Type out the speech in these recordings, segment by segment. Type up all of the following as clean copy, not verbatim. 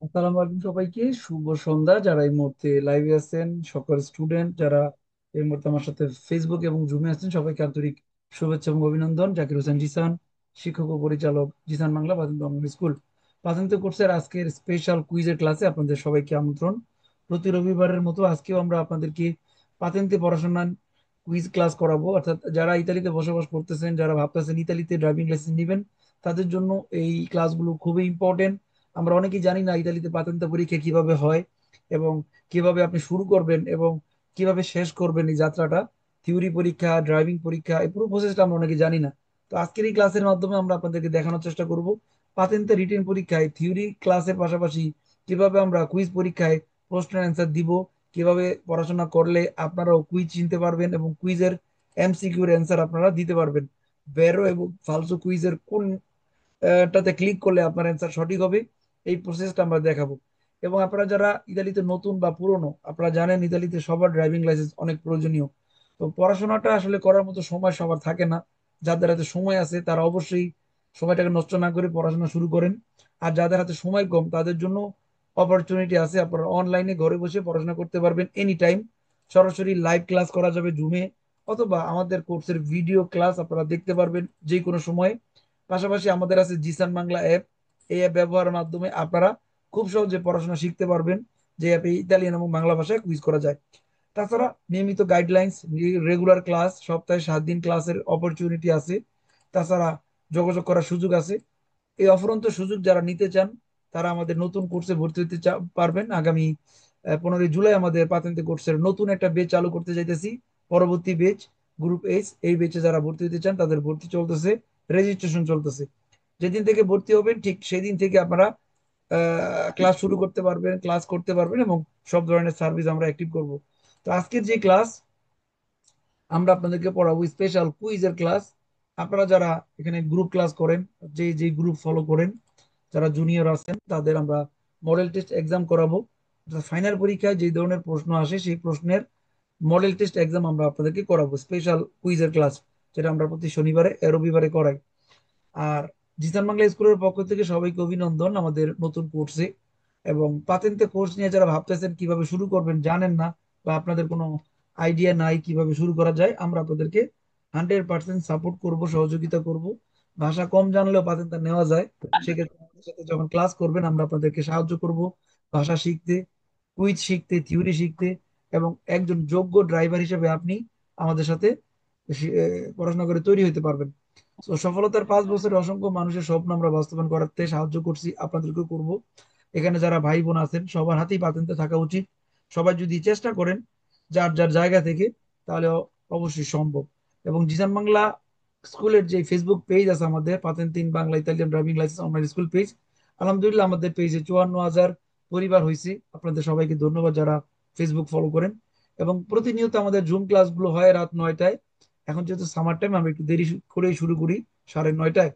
আসসালামু আলাইকুম সবাইকে, শুভ সন্ধ্যা। যারা এই মুহূর্তে লাইভে আছেন, সকল স্টুডেন্ট যারা এই মুহূর্তে আমার সাথে ফেসবুক এবং জুমে আছেন, সবাইকে আন্তরিক শুভেচ্ছা এবং অভিনন্দন। জাকির হোসেন জিসান, শিক্ষক ও পরিচালক, জিসান বাংলা প্রাথমিক অঙ্গনওয়াড়ি স্কুল। প্রাথমিক কোর্সের আজকের স্পেশাল কুইজের ক্লাসে আপনাদের সবাইকে আমন্ত্রণ। প্রতি রবিবারের মতো আজকেও আমরা আপনাদেরকে পাতেন্তে পড়াশোনা কুইজ ক্লাস করাবো। অর্থাৎ যারা ইতালিতে বসবাস করতেছেন, যারা ভাবতেছেন ইতালিতে ড্রাইভিং লাইসেন্স নেবেন, তাদের জন্য এই ক্লাসগুলো খুবই ইম্পর্টেন্ট। আমরা অনেকেই জানি না ইতালিতে পাতেন্তা পরীক্ষা কিভাবে হয় এবং কিভাবে আপনি শুরু করবেন এবং কিভাবে শেষ করবেন এই যাত্রাটা। থিওরি পরীক্ষা, ড্রাইভিং পরীক্ষা, এই পুরো প্রসেসটা আমরা অনেকে জানি না। তো আজকের এই ক্লাসের মাধ্যমে আমরা আপনাদেরকে দেখানোর চেষ্টা করব পাতেন্তে রিটেন পরীক্ষায় থিওরি ক্লাসের পাশাপাশি কিভাবে আমরা কুইজ পরীক্ষায় প্রশ্নের অ্যান্সার দিব, কিভাবে পড়াশোনা করলে আপনারাও কুইজ চিনতে পারবেন এবং কুইজের এমসিকিউর অ্যান্সার আপনারা দিতে পারবেন। বেরো এবং ফালসো কুইজের কোন টাতে ক্লিক করলে আপনার অ্যান্সার সঠিক হবে, এই প্রসেসটা আমরা দেখাবো। এবং আপনারা যারা ইতালিতে নতুন বা পুরনো, আপনারা জানেন ইতালিতে সবার ড্রাইভিং লাইসেন্স অনেক প্রয়োজনীয়। তো পড়াশোনাটা আসলে করার মতো সময় সবার থাকে না। যাদের হাতে সময় আছে তারা অবশ্যই সময়টাকে নষ্ট না করে পড়াশোনা শুরু করেন। আর যাদের হাতে সময় কম তাদের জন্য অপরচুনিটি আছে, আপনারা অনলাইনে ঘরে বসে পড়াশোনা করতে পারবেন এনি টাইম। সরাসরি লাইভ ক্লাস করা যাবে জুমে, অথবা আমাদের কোর্সের ভিডিও ক্লাস আপনারা দেখতে পারবেন যে কোনো সময়। পাশাপাশি আমাদের আছে জিসান বাংলা অ্যাপ। এই অ্যাপ ব্যবহারের মাধ্যমে আপনারা খুব সহজে পড়াশোনা শিখতে পারবেন, যে অ্যাপে ইতালিয়ান এবং বাংলা ভাষায় কুইজ করা যায়। তাছাড়া নিয়মিত গাইডলাইন্স, রেগুলার ক্লাস, সপ্তাহে 7 দিন ক্লাসের অপরচুনিটি আছে। তাছাড়া যোগাযোগ করার সুযোগ আছে। এই অফুরন্ত সুযোগ যারা নিতে চান তারা আমাদের নতুন কোর্সে ভর্তি হতে পারবেন। আগামী 15ই জুলাই আমাদের পাতেন্তে কোর্সের নতুন একটা বেচ চালু করতে যাইতেছি। পরবর্তী বেচ গ্রুপ এইচ, এই বেচে যারা ভর্তি হতে চান তাদের ভর্তি চলতেছে, রেজিস্ট্রেশন চলতেছে। যেদিন থেকে ভর্তি হবেন ঠিক সেদিন থেকে আপনারা ক্লাস শুরু করতে পারবেন, ক্লাস করতে পারবেন এবং সব ধরনের সার্ভিস আমরা অ্যাক্টিভ করব। তো আজকের যে ক্লাস আমরা আপনাদেরকে পড়াবো স্পেশাল কুইজের ক্লাস। আপনারা যারা এখানে গ্রুপ ক্লাস করেন, যে যে গ্রুপ ফলো করেন, যারা জুনিয়র আছেন তাদের আমরা মডেল টেস্ট এক্সাম করাবো। ফাইনাল পরীক্ষায় যে ধরনের প্রশ্ন আসে সেই প্রশ্নের মডেল টেস্ট এক্সাম আমরা আপনাদেরকে করাবো, স্পেশাল কুইজের ক্লাস, যেটা আমরা প্রতি শনিবারে রবিবারে করাই। আর জিসান বাংলা স্কুলের পক্ষ থেকে সবাইকে অভিনন্দন আমাদের নতুন কোর্সে। এবং পাতেন্তে কোর্স নিয়ে যারা ভাবতেছেন কিভাবে শুরু করবেন, জানেন না বা আপনাদের কোনো আইডিয়া নাই কিভাবে শুরু করা যায়, আমরা আপনাদেরকে 100% সাপোর্ট করব, সহযোগিতা করব। ভাষা কম জানলেও পাতেন্তে নেওয়া যায়। সেক্ষেত্রে আমাদের সাথে যখন ক্লাস করবেন আমরা আপনাদেরকে সাহায্য করব ভাষা শিখতে, কুইজ শিখতে, থিওরি শিখতে। এবং একজন যোগ্য ড্রাইভার হিসেবে আপনি আমাদের সাথে পড়াশোনা করে তৈরি হতে পারবেন। তো সফলতার 5 বছরে অসংখ্য মানুষের স্বপ্ন আমরা বাস্তবায়ন করাতে সাহায্য করছি, আপনাদেরকে করব। এখানে যারা ভাই বোন আছেন সবার হাতেই পাতেন্তে থাকা উচিত। সবাই যদি চেষ্টা করেন যার যার জায়গা থেকে, তাহলে অবশ্যই সম্ভব। এবং জিসান বাংলা স্কুলের যে ফেসবুক পেজ আছে আমাদের, পাতেন্তিন Bangla Italian driving license online school page, আলহামদুলিল্লাহ আমাদের পেজে 54,000 পরিবার হয়েছে। আপনাদের সবাইকে ধন্যবাদ যারা ফেসবুক ফলো করেন। এবং প্রতিনিয়ত আমাদের জুম ক্লাসগুলো হয় রাত 9টায়। এখন যেহেতু সামার টাইম আমরা একটু দেরি করেই শুরু করি, 9:30টায়।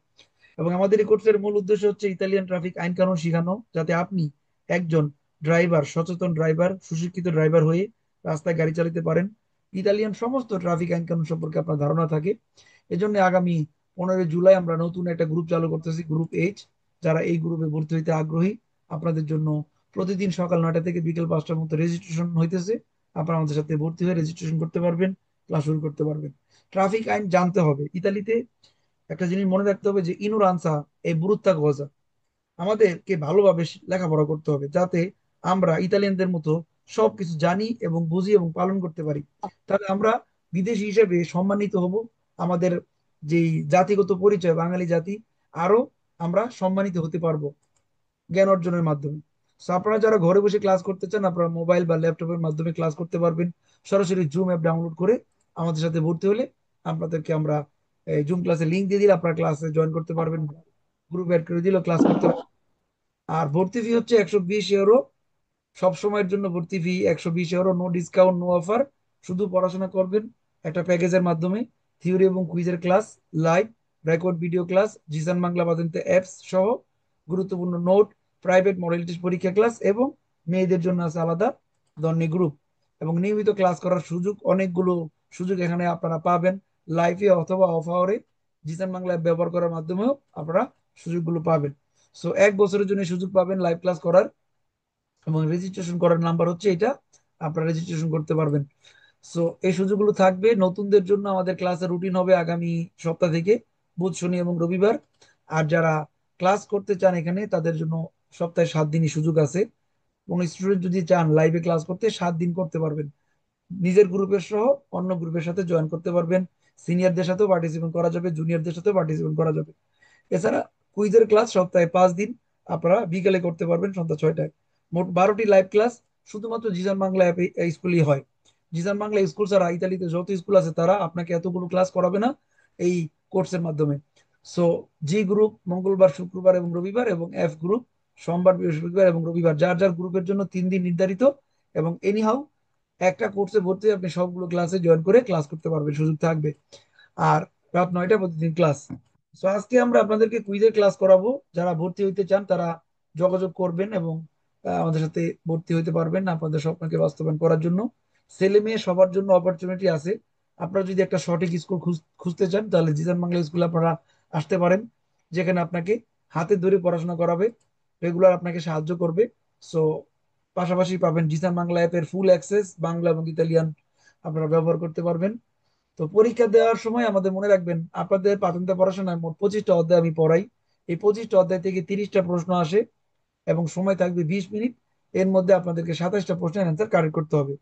এবং আমাদের এই কোর্সের মূল উদ্দেশ্য হচ্ছে ইতালিয়ান ট্রাফিক আইন কানুন শেখানো, যাতে আপনি একজন ড্রাইভার, সচেতন ড্রাইভার, সুশিক্ষিত ড্রাইভার হয়ে রাস্তায় গাড়ি চালাতে পারেন। ইতালিয়ান সমস্ত ট্রাফিক আইন কানুন সম্পর্কে আপনার ধারণা থাকে। এজন্য আগামী 15ই জুলাই আমরা নতুন একটা গ্রুপ চালু করতেছি, গ্রুপ এইচ। যারা এই গ্রুপে ভর্তি হইতে আগ্রহী, আপনাদের জন্য প্রতিদিন সকাল 9টা থেকে বিকেল 5টার মধ্যে রেজিস্ট্রেশন হইতেছে। আপনারা আমাদের সাথে ভর্তি হয়ে রেজিস্ট্রেশন করতে পারবেন, ক্লাস শুরু করতে পারবেন। ট্রাফিক আইন জানতে হবে। ইতালিতে একটা জিনিস মনে রাখতে হবে যে ইনুরান্সা এই বুরুত্তা গজা, আমাদেরকে ভালোভাবে লেখাপড়া করতে হবে যাতে আমরা ইতালিয়ানদের মতো সবকিছু জানি এবং বুঝি এবং পালন করতে পারি। তাহলে আমরা বিদেশি হিসেবে সম্মানিত হব। আমাদের যেই জাতিগত পরিচয় বাঙালি জাতি, আরো আমরা সম্মানিত হতে পারবো জ্ঞান অর্জনের মাধ্যমে। So আপনারা যারা ঘরে বসে ক্লাস করতে চান, আপনারা মোবাইল বা ল্যাপটপের মাধ্যমে ক্লাস করতে পারবেন। সরাসরি জুম অ্যাপ ডাউনলোড করে আমাদের সাথে ভর্তি হলে আপনাদেরকে আমরা জুম ক্লাসে লিঙ্ক দিয়ে দিলে আপনারা ক্লাসে জয়েন করতে পারবেন, গ্রুপ অ্যাড করে দিলেও ক্লাস করতে পারবেন। আর ভর্তি ফি হচ্ছে 120 ইউরো। সব সময়ের জন্য ভর্তি fee 120 euro, no discount, no offer. শুধু পড়াশোনা করবেন একটা প্যাকেজের মাধ্যমে। থিওরি এবং কুইজের class, live record video class, Jisan Bangla বাদেন্তে অ্যাপস সহ গুরুত্বপূর্ণ নোট, প্রাইভেট মডেল টেস্ট পরীক্ষা ক্লাস এবং মেয়েদের জন্য আছে আলাদা ধরনের গ্রুপ। এবং নিয়মিত ক্লাস করার সুযোগ, অনেকগুলো সুযোগ এখানে আপনারা পাবেন, লাইভে অথবা অফ আওয়ারে জিসান বাংলা অ্যাপ ব্যবহার করার মাধ্যমেও আপনারা সুযোগগুলো পাবেন। সো 1 বছরের জন্য সুযোগ পাবেন লাইভ ক্লাস করার। এবং রেজিস্ট্রেশন করার নাম্বার হচ্ছে এটা, আপনারা রেজিস্ট্রেশন করতে পারবেন। সো এই সুযোগগুলো থাকবে নতুনদের জন্য। আমাদের ক্লাসের রুটিন হবে আগামী সপ্তাহ থেকে বুধ, শনি এবং রবিবার। আর যারা ক্লাস করতে চান এখানে, তাদের জন্য সপ্তাহে 7 দিনই সুযোগ আছে। কোন স্টুডেন্ট যদি চান লাইভে ক্লাস করতে, 7 দিন করতে পারবেন। নিজের গ্রুপের সহ অন্য গ্রুপের সাথে জয়েন করতে পারবেন। সিনিয়রদের সাথেও পার্টিসিপেট করা যাবে, জুনিয়রদের সাথেও পার্টিসিপেট করা যাবে। এছাড়া কুইজের ক্লাস সপ্তাহে 5 দিন আপনারা বিকেলে করতে পারবেন সন্ধ্যা 6টায়। মোট 12টি লাইভ ক্লাস শুধুমাত্র জিসান বাংলা অ্যাপে স্কুলই হয়। জিসান বাংলা স্কুল ছাড়া ইতালিতে যত স্কুল আছে তারা আপনাকে এতগুলো ক্লাস করাবে না এই কোর্সের মাধ্যমে। সো জি গ্রুপ মঙ্গলবার, শুক্রবার এবং রবিবার, এবং এফ গ্রুপ সোমবার, বৃহস্পতিবার এবং রবিবার। যার যার গ্রুপের জন্য 3 দিন নির্ধারিত। এবং এনিহাউ একটা কোর্সে ভর্তি হয়ে আপনি সবগুলো ক্লাসে জয়েন করে ক্লাস করতে পারবেন, সুযোগ থাকবে। আর রাত 9টায় প্রতিদিন ক্লাস। তো আজকে আমরা আপনাদেরকে কুইজের ক্লাস করাবো। যারা ভর্তি হইতে চান তারা যোগাযোগ করবেন এবং আমাদের সাথে ভর্তি হইতে পারবেন আপনাদের স্বপ্নকে বাস্তবায়ন করার জন্য। ছেলে মেয়ে সবার জন্য অপরচুনিটি আছে। আপনারা যদি একটা সঠিক স্কুল খুঁজতে চান, তাহলে জিজান বাংলা স্কুলে আপনারা আসতে পারেন, যেখানে আপনাকে হাতে ধরে পড়াশোনা করাবে, রেগুলার আপনাকে সাহায্য করবে। সো পাশাপাশি পাবেন জিসান বাংলা অ্যাপের ফুল অ্যাক্সেস, বাংলা এবং ইতালিয়ান আপনারা ব্যবহার করতে পারবেন। তো পরীক্ষা দেওয়ার সময় আমাদের মনে রাখবেন, আপনাদের প্রাথমিক পড়াশোনায় মোট 25টা অধ্যায় আমি পড়াই। এই 25টা অধ্যায় থেকে 30টা প্রশ্ন আসে এবং সময় থাকবে 20 মিনিট। এর মধ্যে আপনাদেরকে 27টা প্রশ্নের অ্যান্সার কারেক্ট করতে হবে।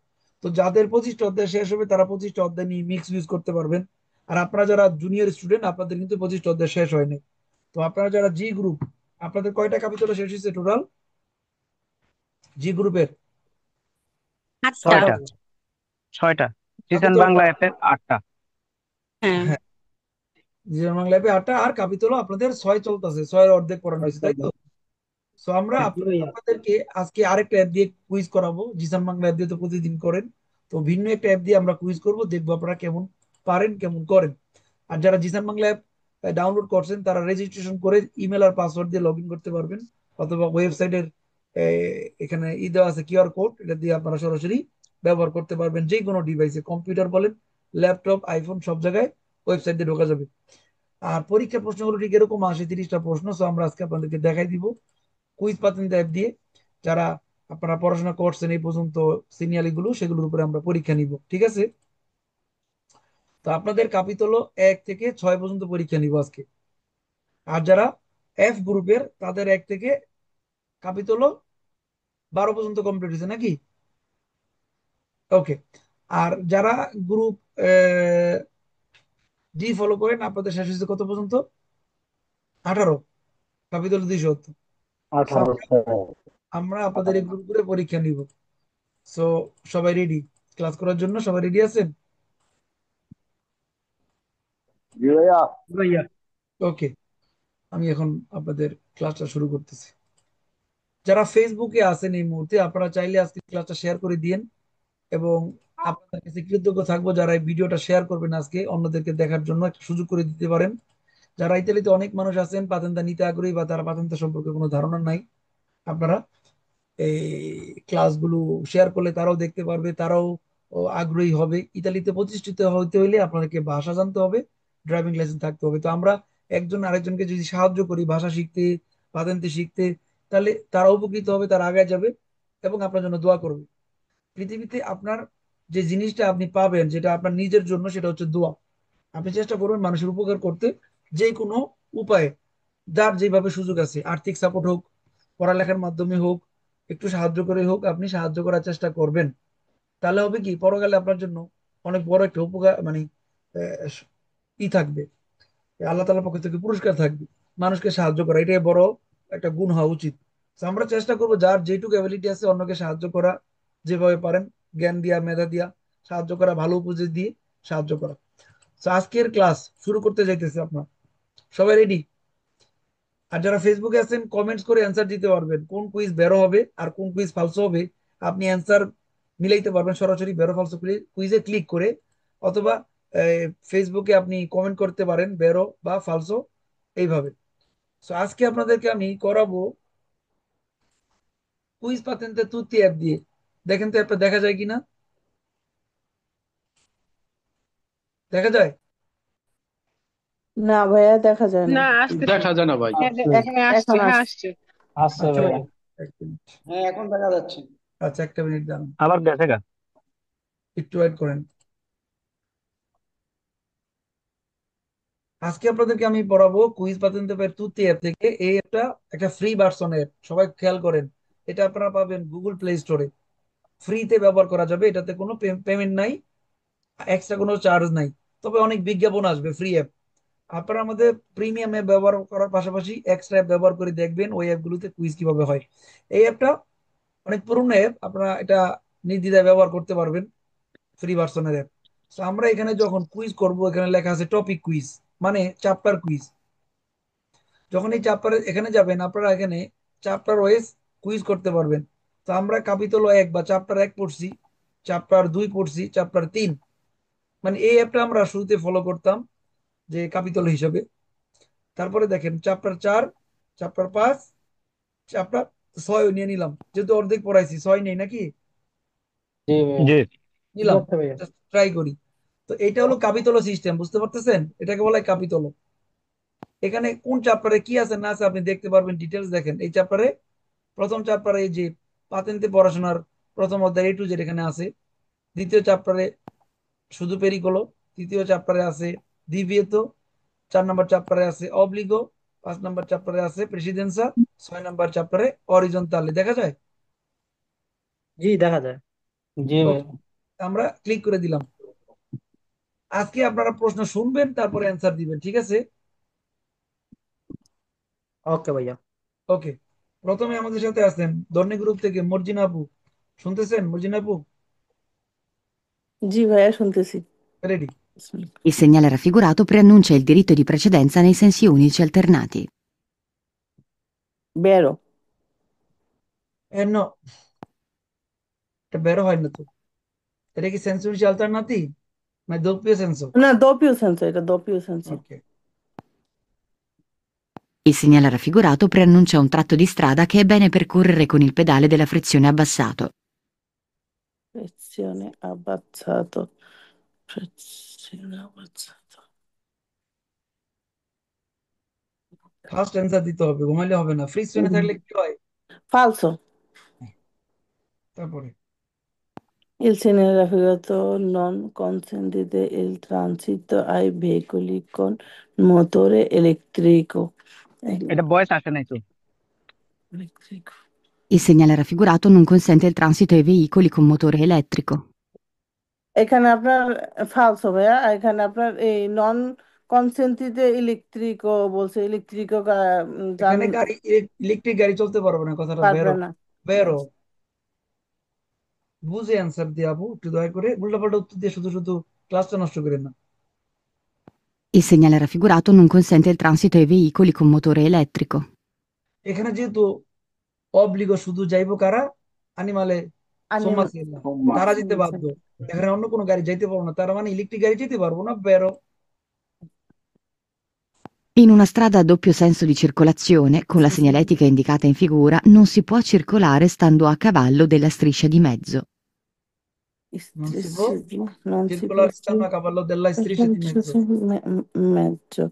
তো যাদের 25টা অধ্যায় শেষ হবে তারা 25টা অধ্যায় নিয়ে মিক্স ইউজ করতে পারবেন। আর আপনারা যারা জুনিয়র স্টুডেন্ট, আপনাদের কিন্তু 25টা অধ্যায় শেষ হয়নি। তো আপনারা যারা জি গ্রুপ, আপনাদের কয়টা কাপিতল শেষ হয়েছে টোটাল জি গ্রুপের? আটটা। ছয়টা। ছয়টা। জিসান কাপিতল বাংলা অ্যাপের 8টা। হ্যাঁ। হ্যাঁ, জি বাংলা অ্যাপে 8টা, আর কাপিতল আপনাদের 6 চলতেছে, 6-এর অর্ধেক পড়ানো হয়েছে, তাই তো? সো আমরা আপনাদেরকে আজকে আরেকটা অ্যাপ দিয়ে কুইজ করাবো। জিসান বাংলা অ্যাপ দিয়ে তো প্রতিদিন করেন, তো ভিন্ন একটা অ্যাপ দিয়ে আমরা কুইজ করব, দেখবো আপনারা কেমন পারেন, কেমন করেন। আর যারা জিসান বাংলা অ্যাপ ডাউনলোড করছেন তারা রেজিস্ট্রেশন করে ইমেল আর পাসওয়ার্ড দিয়ে লগ ইন করতে পারবেন, অথবা ওয়েবসাইটের এখানে দেওয়া আছে কিউআর কোড, এটা দিয়ে আপনারা সরাসরি ব্যবহার করতে পারবেন। যে কোনো ডিভাইসে, কম্পিউটার বলেন, ল্যাপটপ, আইফোন, সব জায়গায় ওয়েবসাইট দিয়ে ঢোকা যাবে। আর পরীক্ষা প্রশ্নগুলো ঠিক এরকম আসে, 30টা প্রশ্ন। সো আমরা আজকে আপনাদেরকে দেখাই দিব কুইজ পাতেন অ্যাপ দিয়ে। যারা আপনারা পড়াশোনা করছেন এই পর্যন্ত, সিনিয়রলি গুলো, সেগুলোর উপরে আমরা পরীক্ষা নিব, ঠিক আছে? তো আপনাদের কাপিত হলো 1 থেকে 6 পর্যন্ত পরীক্ষা নিব আজকে। আর যারা এফ গ্রুপের, তাদের 1 থেকে কাপিত হলো 12 পর্যন্ত কমপ্লিট হয়েছে নাকি? ওকে। আর যারা গ্রুপ ডি ফলো করেন, আপনাদের শেষ হয়েছে কত পর্যন্ত? 18, কাপিত হলো 270। So, 1800। আমরা আপনাদের এই গ্রুপ করে পরীক্ষা নিব। সো সবাই রেডি ক্লাস করার জন্য? সবাই রেডি আছেন? জি ভাইয়া। ভাইয়া, ওকে। আমি এখন আপনাদের ক্লাসটা শুরু করতেছি। যারা ফেসবুকে আছেন এই মুহূর্তে, আপনারা চাইলে আজকে ক্লাসটা শেয়ার করে দিয়েন। এবং আপনাদের কাছে কৃতজ্ঞ থাকবো যারা এই ভিডিওটা শেয়ার করবেন, আজকে অন্যদেরকে দেখার জন্য একটা সুযোগ করে দিতে পারেন। যারা ইতালিতে অনেক মানুষ আছেন পাতেন্তা নিতে আগ্রহী, বা তারা পাতেন্তা সম্পর্কে কোনো ধারণা নাই, আপনারা এই ক্লাসগুলো শেয়ার করলে তারাও দেখতে পারবে, তারাও আগ্রহী হবে। ইতালিতে প্রতিষ্ঠিত হইতে হইলে আপনাদেরকে ভাষা জানতে হবে, ড্রাইভিং লাইসেন্স থাকতে হবে। তো আমরা একজন আরেকজনকে যদি সাহায্য করি ভাষা শিখতে, পাতেন্তে শিখতে, তাহলে তারা উপকৃত হবে, তারা আগে যাবে এবং আপনার জন্য দোয়া করবে। পৃথিবীতে আপনার যে জিনিসটা আপনি পাবেন, যেটা আপনার নিজের জন্য, সেটা হচ্ছে দোয়া। আপনি চেষ্টা করবেন মানুষের উপকার করতে, যে কোনো উপায়ে, যার যেভাবে সুযোগ আছে, আর্থিক সাপোর্ট হোক, পড়ালেখার মাধ্যমে হোক, একটু সাহায্য করে হোক, আপনি সাহায্য করার চেষ্টা করবেন। তাহলে হবে কি, পরকালে আপনার জন্য অনেক বড় একটা উপকার, মানে আহ, থাকবে, আল্লাহ তাআলার পক্ষ থেকে পুরস্কার থাকবে। মানুষকে সাহায্য করা এটাই বড় একটা গুণ হওয়া উচিত। তো আমরা চেষ্টা করবো যার যেটুকু অ্যাবিলিটি আছে অন্যকে সাহায্য করা, যেভাবে পারেন, জ্ঞান দিয়া, মেধা দিয়া সাহায্য করা, ভালো উপদেশ দিয়ে সাহায্য করা। তো আজকের ক্লাস শুরু করতে যাইতেছে আপনার, সবাই রেডি? আর যারা ফেসবুকে আছেন, কমেন্টস করে অ্যান্সার দিতে পারবেন কোন কুইজ বেরো হবে আর কোন কুইজ ফালসো হবে। আপনি অ্যান্সার মিলাইতে পারবেন সরাসরি বেরো ফালসো কুইজে ক্লিক করে, অথবা ফেসবুকে আপনি কমেন্ট করতে পারেন বেরো বা ফালসো, এইভাবে। সো আজকে আপনাদেরকে আমি করাবো কুইজ পাতেন্তে তুত্তি অ্যাপ দিয়ে। দেখেন তো অ্যাপটা দেখা যায় কিনা, দেখা যায়? না ভাইয়া, দেখা যায় না। না, আসতেছে। দেখা যায় না ভাই। হ্যাঁ, হ্যাঁ, আসছে, এখন হ্যাঁ আসছে। আসছে। আছে আচ্ছা, ভাইয়া। এক মিনিট। হ্যাঁ এখন দেখা যাচ্ছে। আচ্ছা, একটা মিনিট দাঁড়ান, আবার গেছে গা। একটু ওয়েট করেন। আজকে আপনাদেরকে আমি পড়াবো কুইজ পাতেন্তে পারে তুতি অ্যাপ থেকে। এই অ্যাপটা একটা ফ্রি ভার্সন অ্যাপ, সবাই খেয়াল করেন। এটা আপনারা পাবেন গুগল প্লে স্টোরে, ফ্রিতে ব্যবহার করা যাবে। এটাতে কোনো পেমেন্ট নাই, এক্সট্রা কোনো চার্জ নাই। তবে অনেক বিজ্ঞাপন আসবে। ফ্রি অ্যাপ, আপনারা আমাদের প্রিমিয়াম অ্যাপ ব্যবহার করার পাশাপাশি এক্সট্রা অ্যাপ ব্যবহার করে দেখবেন ওই অ্যাপগুলোতে কুইজ কিভাবে হয়। এই অ্যাপটা অনেক পুরনো অ্যাপ, আপনারা এটা নির্দ্বিধায় ব্যবহার করতে পারবেন, ফ্রি ভার্সনের অ্যাপ। তো আমরা এখানে যখন কুইজ করব, এখানে লেখা আছে টপিক কুইজ, মানে চ্যাপ্টার কুইজ। যখন এই চ্যাপ্টার এখানে যাবেন, আপনারা এখানে চ্যাপ্টার ওয়াইজ কুইজ করতে পারবেন। তো আমরা কাপিতল 1 বা চ্যাপ্টার 1 পড়ছি, চ্যাপ্টার 2 পড়ছি, চ্যাপ্টার 3, মানে এই অ্যাপটা আমরা শুরুতে ফলো করতাম যে কাপিতল হিসাবে। তারপরে দেখেন চ্যাপ্টার 4, চ্যাপ্টার 5, চ্যাপ্টার 6 নিয়ে নিলাম, যেহেতু অর্ধেক পড়াইছি, 6 নেই নাকি? জি ভাইয়া। জি। নিলাম, আচ্ছা ভাইয়া। ট্রাই করি। তো এটা হলো কাপিতল সিস্টেম, বুঝতে পারতেছেন? এটাকে বলা হয় কাপিতল। এখানে কোন চ্যাপ্টারে কি আছে না আছে আপনি দেখতে পারবেন, ডিটেলস দেখেন। এই চ্যাপ্টারে, প্রথম চ্যাপ্টারে এই যে পাতেন্তে পড়াশোনার প্রথম অধ্যায় A to Z এখানে আছে। দ্বিতীয় চ্যাপ্টারে শুধু পেরিকোলো। তৃতীয় চ্যাপ্টারে আছে দ্বিবিয়েতো। 4 নম্বর চ্যাপ্টারে আছে অব্লিগো। 5 নম্বর চ্যাপ্টারে আছে প্রেসিডেন্সা। 6 নম্বর চ্যাপ্টারে অরিজন্তালে। দেখা যায়? জি দেখা যায়। জি ওকে, ভাইয়া। আমরা ক্লিক করে দিলাম। আজকে আপনারা প্রশ্ন শুনবেন, তারপরে অ্যান্সার দিবেন, ঠিক আছে? ওকে ভাইয়া। ওকে, প্রথমে আমাদের সাথে আছেন ধর্ণী গ্রুপ থেকে মর্জিনা আপু। শুনতেছেন মর্জিনা আপু? জি ভাইয়া শুনতেছি। Ready? Il segnale raffigurato preannuncia il diritto di precedenza nei sensi unici alternati. বেরো। নো, এটা বেরো হয় না তো। এটা কি সেন্সুরি অল্টারনাতি না দোপিও সেন্সো? না, doppio senso, এটা doppio senso। ওকে, Il segnale raffigurato preannuncia un tratto di strada che è bene percorrere con il pedale della frizione abbassato. Frizione abbazzato. Frizione abbazzato। First answer দিতে হবে, ঘুমাইলে হবে না। ফ্রিকশনে থাকলে কি হয়? Falso। তারপরে Il segnale raffigurato non consente il transito ai veicoli con motore elettrico। এটা বয়স আসে নাই তো। Elettrico। Il segnale raffigurato non consente il transito ai veicoli con motore elettrico. এখানে আপনার ফালসো ভাইয়া, এখানে আপনার এই নন কনসেন্ট্রিতে ইলেকট্রিকও বলছে, ইলেকট্রিকও এখানে গাড়ি, ইলেকট্রিক গাড়ি চলতে পারবে না, কথাটা পারবে বেরো। না। বেরো, বুঝে অ্যান্সার দিয়ে আপু, একটু দয়া করে উল্টাপাল্টা উত্তর দিয়ে শুধু শুধু ক্লাসটা নষ্ট করেন না। Il segnale raffigurato non consente il transito ai veicoli con motore elettrico. এখানে যেহেতু অবলিগো, শুধু যাইবো কারা? আনিমালে আনিম সোমাসিল্লা, তারা যেতে বাধ্য। এখানে অন্য কোনো গাড়ি যাইতে পারবো না, তার মানে ইলেকট্রিক গাড়ি যেতে পারবো না। বেরো। In una strada a doppio senso di circolazione, con la segnaletica indicata in figura, non si può circolare stando a cavallo della striscia di mezzo. Non si può non si può circolare stanno a cavallo della striscia di mezzo. mezzo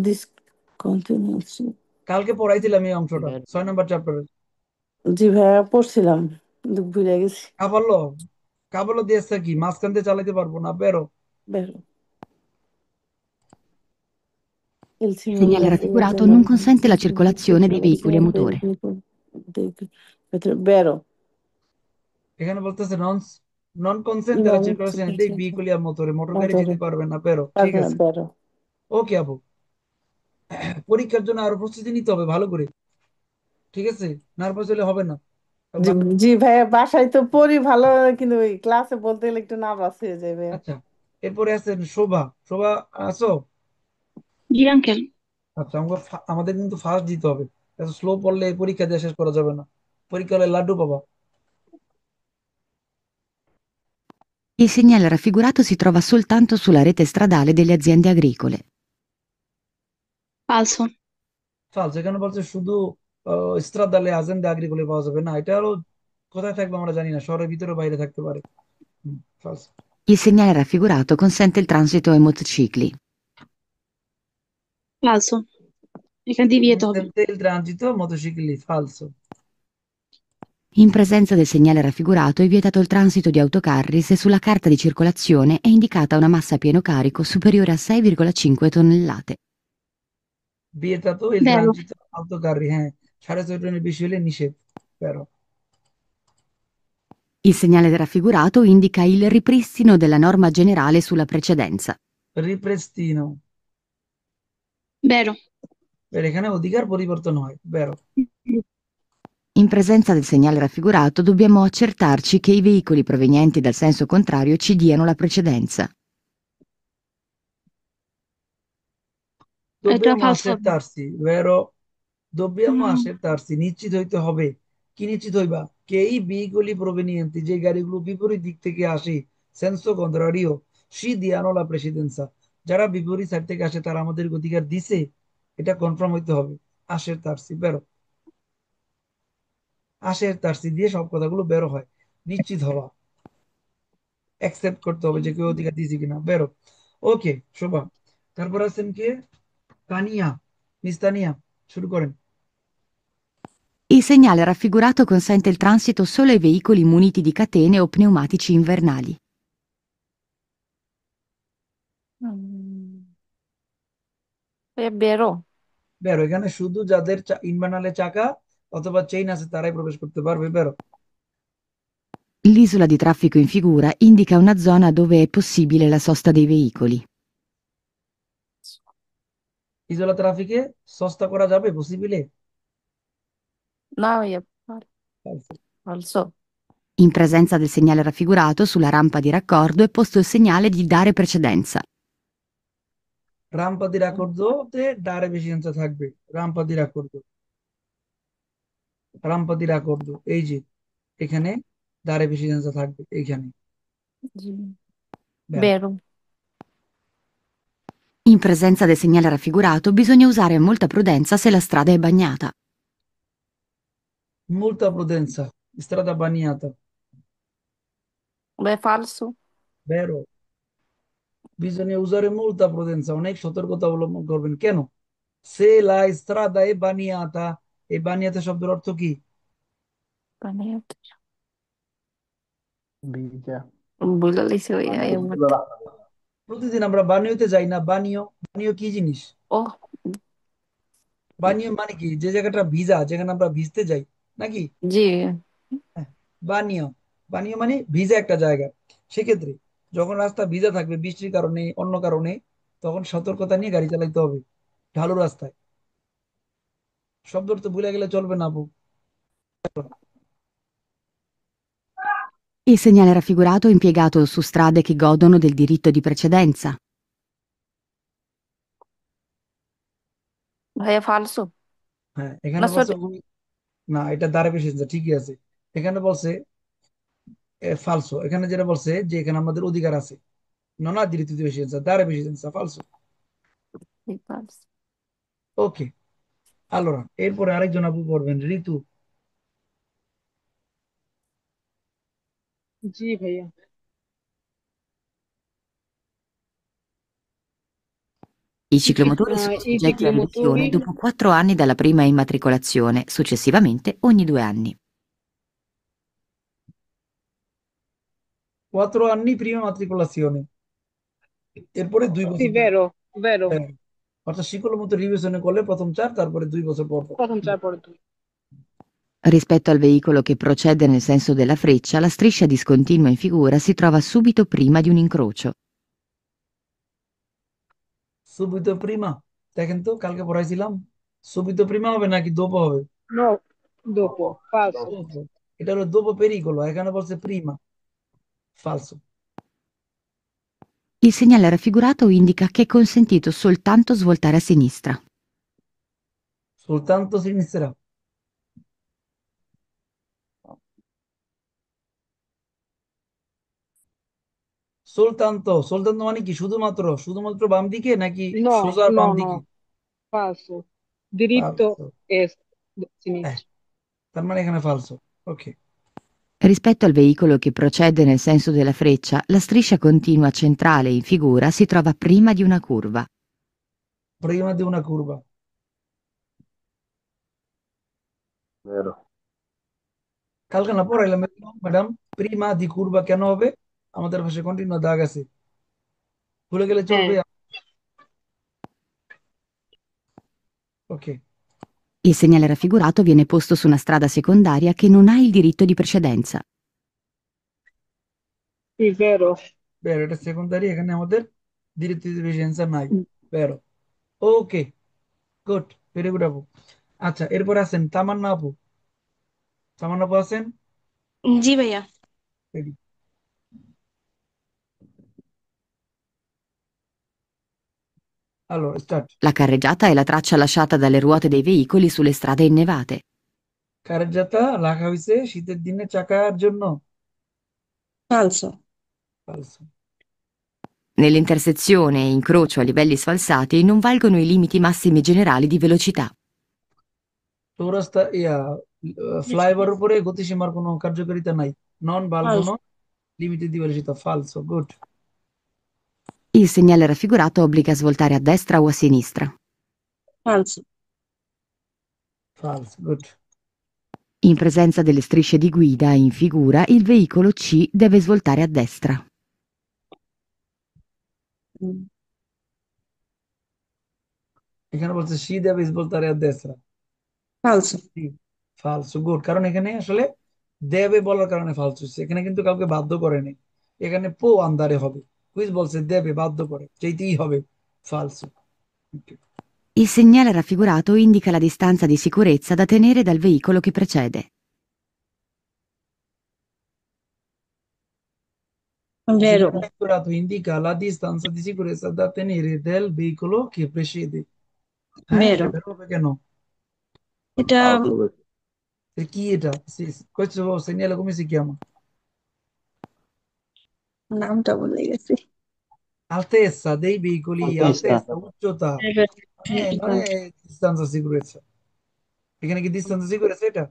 discontinuity। কালকে পড়াইছিলাম এই অংশটা 6 নম্বর চ্যাপ্টারে। জি ভাইয়া পড়ছিলাম, ভুলে গেছি। কাবাল্লো, কাবাল্লো দিয়েছে কি মাঝখান দিয়ে চালাতে পারবো না। বেরো। বেরো। Il Il segnale raffigurato non consente la circolazione dei veicoli a motore. বেরো। এখানে বলতেছে নন নন কনসেন্ট দ্বারা সার্কুলেশন দেই ভেহিকল আর মোটরে, মোটর গাড়ি যেতে পারবে না। বেরো। ঠিক আছে, বেরো। ওকে আপু। পরীক্ষার জন্য আরো প্রস্তুতি নিতে হবে ভালো করে, ঠিক আছে? নার্ভাস হলে হবে না। জি জি ভাইয়া, বাসায় তো পড়ি ভালো, কিন্তু ওই ক্লাসে বলতে গেলে একটু নার্ভাস হয়ে যাবে। আচ্ছা, এরপরে আছেন শোভা। শোভা আছো? জি আঙ্কেল। আচ্ছা, আমাদের কিন্তু ফার্স্ট দিতে হবে। এত স্লো পড়লে পরীক্ষা দিয়ে শেষ করা যাবে না, পরীক্ষা হলে লাড্ডু পাবা। Il segnale raffigurato si trova soltanto sulla rete stradale delle aziende agricole. ফালসো। ফালস, এখানে বলছে শুধু ইস্ত্রাদালে আজেন্ডা আগ্রিকোলে পাওয়া যাবে না। এটা হলো কোথায় থাকবে আমরা জানি না, শহরের ভিতরে বাইরে থাকতে পারে। ফালস। Il segnale raffigurato consente il transito ai motocicli. ফালসো, È divieto. Consente il transito a motocicli, falso. In presenza del segnale raffigurato è vietato il transito di autocarri se sulla carta di circolazione è indicata una massa a pieno carico superiore a 6,5 tonnellate. Vietato il Vero. transito autocarri, 6.5 বেশি হলে নিষেধ, vero. Il segnale raffigurato indica il ripristino della norma generale sulla precedenza. Ripristino, Vero. এখানে অধিকার পরিবর্তন হয়, vero. In presenza del segnale raffigurato dobbiamo accertarci che i veicoli provenienti dal senso contrario ci diano la precedenza. এটা Dobbiamo falso. accettarsi, vero? Dobbiamo Mm. accettarsi, নিশ্চিত হইতে হবে। কি নিশ্চিত হইবা? che i veicoli provenienti, যে গাড়িগুলো বিপরীত দিক থেকে আসে, senso contrario, si diano la precedenza, যারা বিপরীত সাইড থেকে আসে তারা আমাদের অধিকার দিছে, এটা কনফার্ম হইতে হবে। accettarsi, vero? accettarsi দিয়ে সব কথাগুলো বেরো হয়, নিশ্চিত হওয়া, অ্যাকসেপ্ট করতে হবে যে কেউ অধিকার দিয়েছে কিনা, বেরো। ওকে, শোভা। তারপর আছেন কে? তানিয়া, মিস তানিয়া, শুরু করেন। Il segnale raffigurato consente il transito solo ai veicoli muniti di catene o pneumatici invernali. বেরো। বেরো, এখানে শুধু যাদের ইনভার্নালে চাকা অথবা চেইন আছে তারাই প্রবেশ করতে পারবে, বেরো। L'isola di traffico in figura indica una zona dove è possibile la sosta dei veicoli. ইজোলা ট্রাফিকে সস্তা করা যাবে পসিবিলে? না ভাইয়া, falso. In presenza del segnale raffigurato, sulla rampa di raccordo è posto il segnale di dare precedenza. রামপাদি রাকর্দতে ডারে বেশি চান্স থাকবে, রামপাদি রাকর্দ, রামপাদি রাকর্দ, এই যে এখানে ডারে বেশি চান্স থাকবে এইখানে, জি, বেরো। বেরো। In presenza del segnale raffigurato bisogna usare molta prudenza se la strada è bagnata. Molta prudenza, strada bagnata, ভাই falso. vero? Bisogna usare molta prudenza, অনেক সতর্কতা অবলম্বন করবেন। কেন? সে লা strada è bagnata, এই বানিয়াতা শব্দের অর্থ কি? বানিয়াতে ভিজা। বলে লাইছে ভাইয়া মানে এর ভিজা মধ্যে। রাস্তা। প্রতিদিন আমরা বানিয়েতে যাই না, বানিও, বানিও কি জিনিস? ও বানিও মানে কি? যে জায়গাটা ভিজা, যেখানে আমরা ভিজতে যাই, নাকি? জি, হ্যাঁ, বানিও, বানিও মানে ভিজা একটা জায়গা। সেক্ষেত্রে যখন রাস্তা ভিজা থাকবে বৃষ্টির কারণে অন্য কারণে, তখন সতর্কতা নিয়ে গাড়ি চালাতে হবে ঢালু রাস্তায়। শব্দ তো ভুলে গেলে চলবে না আপু। Il segnale raffigurato è impiegato su strade che godono del diritto di precedenza. ভাইয়া falso. হ্যাঁ, না এখানে বলছে সঠিক। না, এটা দ্বারা বেশি ঠিকই আছে। এখানে বলছে ফালসো, এখানে যেটা বলছে যে এখানে আমাদের অধিকার আছে, non ha diritto di precedenza, dare precedenza, falso. falso. ওকে, allora এরপরে আরেকজন আপু পড়বেন, ঋতু। জি ভাইয়া। I ciclomotori sono I soggetti a revisione ciclomotori dopo 4 anni dalla prima immatricolazione, successivamente ogni 2 anni. 4 anni prima matricolazione, এরপরে 2 বছর sì, পর। vero, vero, হ্যাঁ, অর্থাৎ শিক্ষার মতো রিভিশনে করলে প্রথম 4, তারপরে 2 বছর পর পর। প্রথম 4 পরে 2। Rispetto al veicolo che procede nel senso della freccia, la striscia discontinua in figura si trova subito prima di un incrocio. সুবিধা প্রিমা, দেখেন তো কালকে পড়াইছিলাম, সুবিধা প্রিমা হবে নাকি দোপো হবে? No, Dopo, dopo, falso. dopo. Dopo। এটা হলো দোপো পেরিকোলো, এখানে বলছে Prima, ফালসো। Il segnale raffigurato indica che è consentito soltanto svoltare a sinistra. soltanto sinistra, soltanto, soltanto মানে কি? শুধুমাত্র, শুধুমাত্র বাম দিকে নাকি No, সোজা no, বাম no, দিকে? falso. Diritto ফালসো, est, eh, sinistra. তার মানে এখানে ফালসো। ওকে, Rispetto al veicolo che procede nel senso della freccia, la striscia continua centrale in figura si trova prima di una curva. prima di una curva, vero, কালকে না পড়াইলাম madam, Prima দি কুরবা কেন হবে? আমাদের ভাষায় continue দাগ আছে, ভুলে গেলে হ্যাঁ। চলবে। ওকে। Il segnale raffigurato viene posto su una strada secondaria che non ha il diritto di precedenza. Sì, vero. বের, এটা সেকেন্ডারি, এখানে আমাদের দ্বিতীয় বেশি অ্যান্সার নাই। বেরো। ওকে, গুড, ভেরি গুড আপু। আচ্ছা, এরপর আছেন তামান্না আপু। তামান্না আপু আছেন? জি ভাইয়া। Ready? allora start. La carreggiata è la traccia lasciata dalle ruote dei veicoli sulle strade innevate. কারেজ্জাতা লেখা হয়েছে শীতের দিনে চাকার জন্য। Falso. Falso. Nell'intersezione e incrocio a livelli sfalsati non valgono i limiti massimi generali di velocità. চৌরাস্তা flyover উপরে গতিসীমার কোনো কার্যকারিতা নাই। নন Falso. ভালগুনো limited the velocità। falso, good. Il segnale raffigurato obbliga a svoltare a destra o a sinistra. Falso. falso, good. In presenza delle strisce di guida in figura, il veicolo C deve svoltare a destra. Mm. এখানে বলছে C the baseball তারে দেসরা। Falso. ফালসো, good. কারণ এখানে আসলে দেবে বলার কারণে ফালসো হচ্ছে, এখানে কিন্তু কাউকে বাধ্য করেনি। এখানে পো আন্দারে হবে, কুইজ বলছে দেবে বাধ্য করে, যেতেই হবে। ফালসো। Il segnale raffigurato indica la distanza di sicurezza da tenere dal veicolo che precede. Vero. Raffigurato indica la distanza di sicurezza da tenere del veicolo che precede। হ্যাঁ, এটা Vero. বের হবে কেন? এটা falso questo, কি এটা? Questo segnale come si chiama? নামটা ভুলে গেছি। Altezza dei veicoli, altezza, altezza, ucciota। Non è distanza sicurezza। এখানে কি ডিস্টেন্স সিকিউরিটি এটা?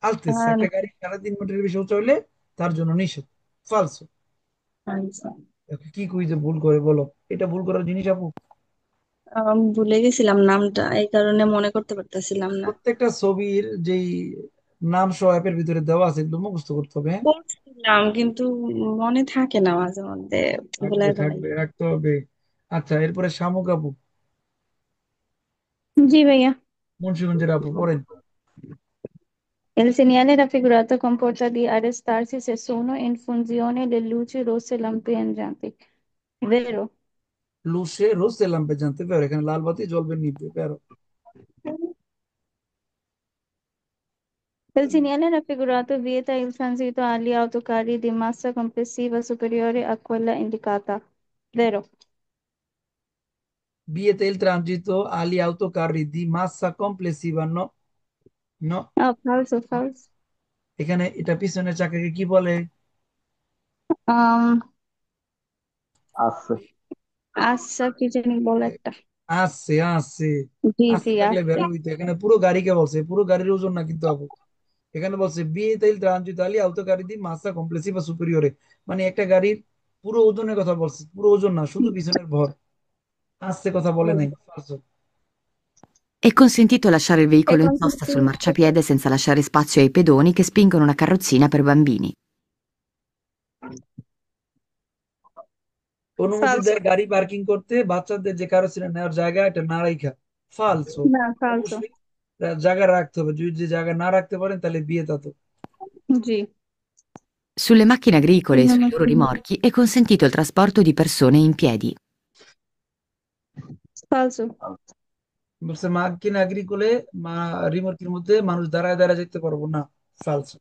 আলতেস, আর একটা গাড়ি 3.5 মিটারের বেশি উঁচা হইলে তার জন্য নিষেধ। ফালসো। falso. কি কুইজে ভুল করে বলো, এটা ভুল করার জিনিস আপু? ভুলে গেছিলাম নামটা, এই কারণে মনে করতে পারতেছিলাম না। প্রত্যেকটা ছবির যেই নাম সহ অ্যাপের ভিতরে দেওয়া আছে এগুলো মুখস্থ করতে হবে, হ্যাঁ? পড়ছিলাম কিন্তু মনে থাকে না, মাঝে মধ্যে থাকবে ভুলাই ফেলাই। থাকবে, রাখতে হবে। আচ্ছা, এরপরে শামুক আপু, জি ভাইয়া। মুন্সিগঞ্জের আপু, পড়েন। Il segnale raffigurato comporta di arrestarsi se sono in funzione le luci rosse lampeggianti. Vero? লুসে রোসে লাম্পে জানতে পারো, এখানে লাল বাতি জ্বলবে নিবে পারো। Il segnale raffigurato vieta il transito agli autocarri di massa complessiva superiore a quella indicata. Vero? Vieta il transito agli autocarri di massa complessiva, no? No, Oh, falso, falso. এখানে এটা পিছনের চাকাকে কি বলে? Um, asse, আচ্ছা কি জানি বল একটা। আসছে আসছে। জি জি আসছে থাকলে আছে। বের হইতো, এখানে পুরো গাড়িকে বলছে, পুরো গাড়ির ওজন না কিন্তু আপু। এখানে বলছে বিয়েতে ট্রানজিট আলি autocarri di massa complessiva superiore, মানে একটা গাড়ির পুরো ওজনের কথা বলছে, পুরো ওজন না, শুধু পিছনের ভর। আসছে কথা বলে নাই। Falso. È consentito lasciare il E veicolo in sosta sul consentito. marciapiede senza lasciare spazio ai pedoni che spingono una carrozzina per bambini. অনুমতি Falso. দেয় গাড়ি পার্কিং করতে বাচ্চাদের যে কারো ছিল নেওয়ার জায়গা এটা না রাখা। ফালসো। না falso. অবশ্যই জায়গা রাখতে হবে, যদি যে জায়গা না রাখতে পারেন তাহলে বিয়ে তা তো। জি। Sulle macchine agricole e Sulle sui loro macchine. rimorchi è consentito il trasporto di persone in piedi. Falso. বলছে মার্কিন আগ্রিকোলে মা রিমোটের মধ্যে মানুষ দাঁড়ায় দাঁড়ায় যেতে পারবো না। ফালসো।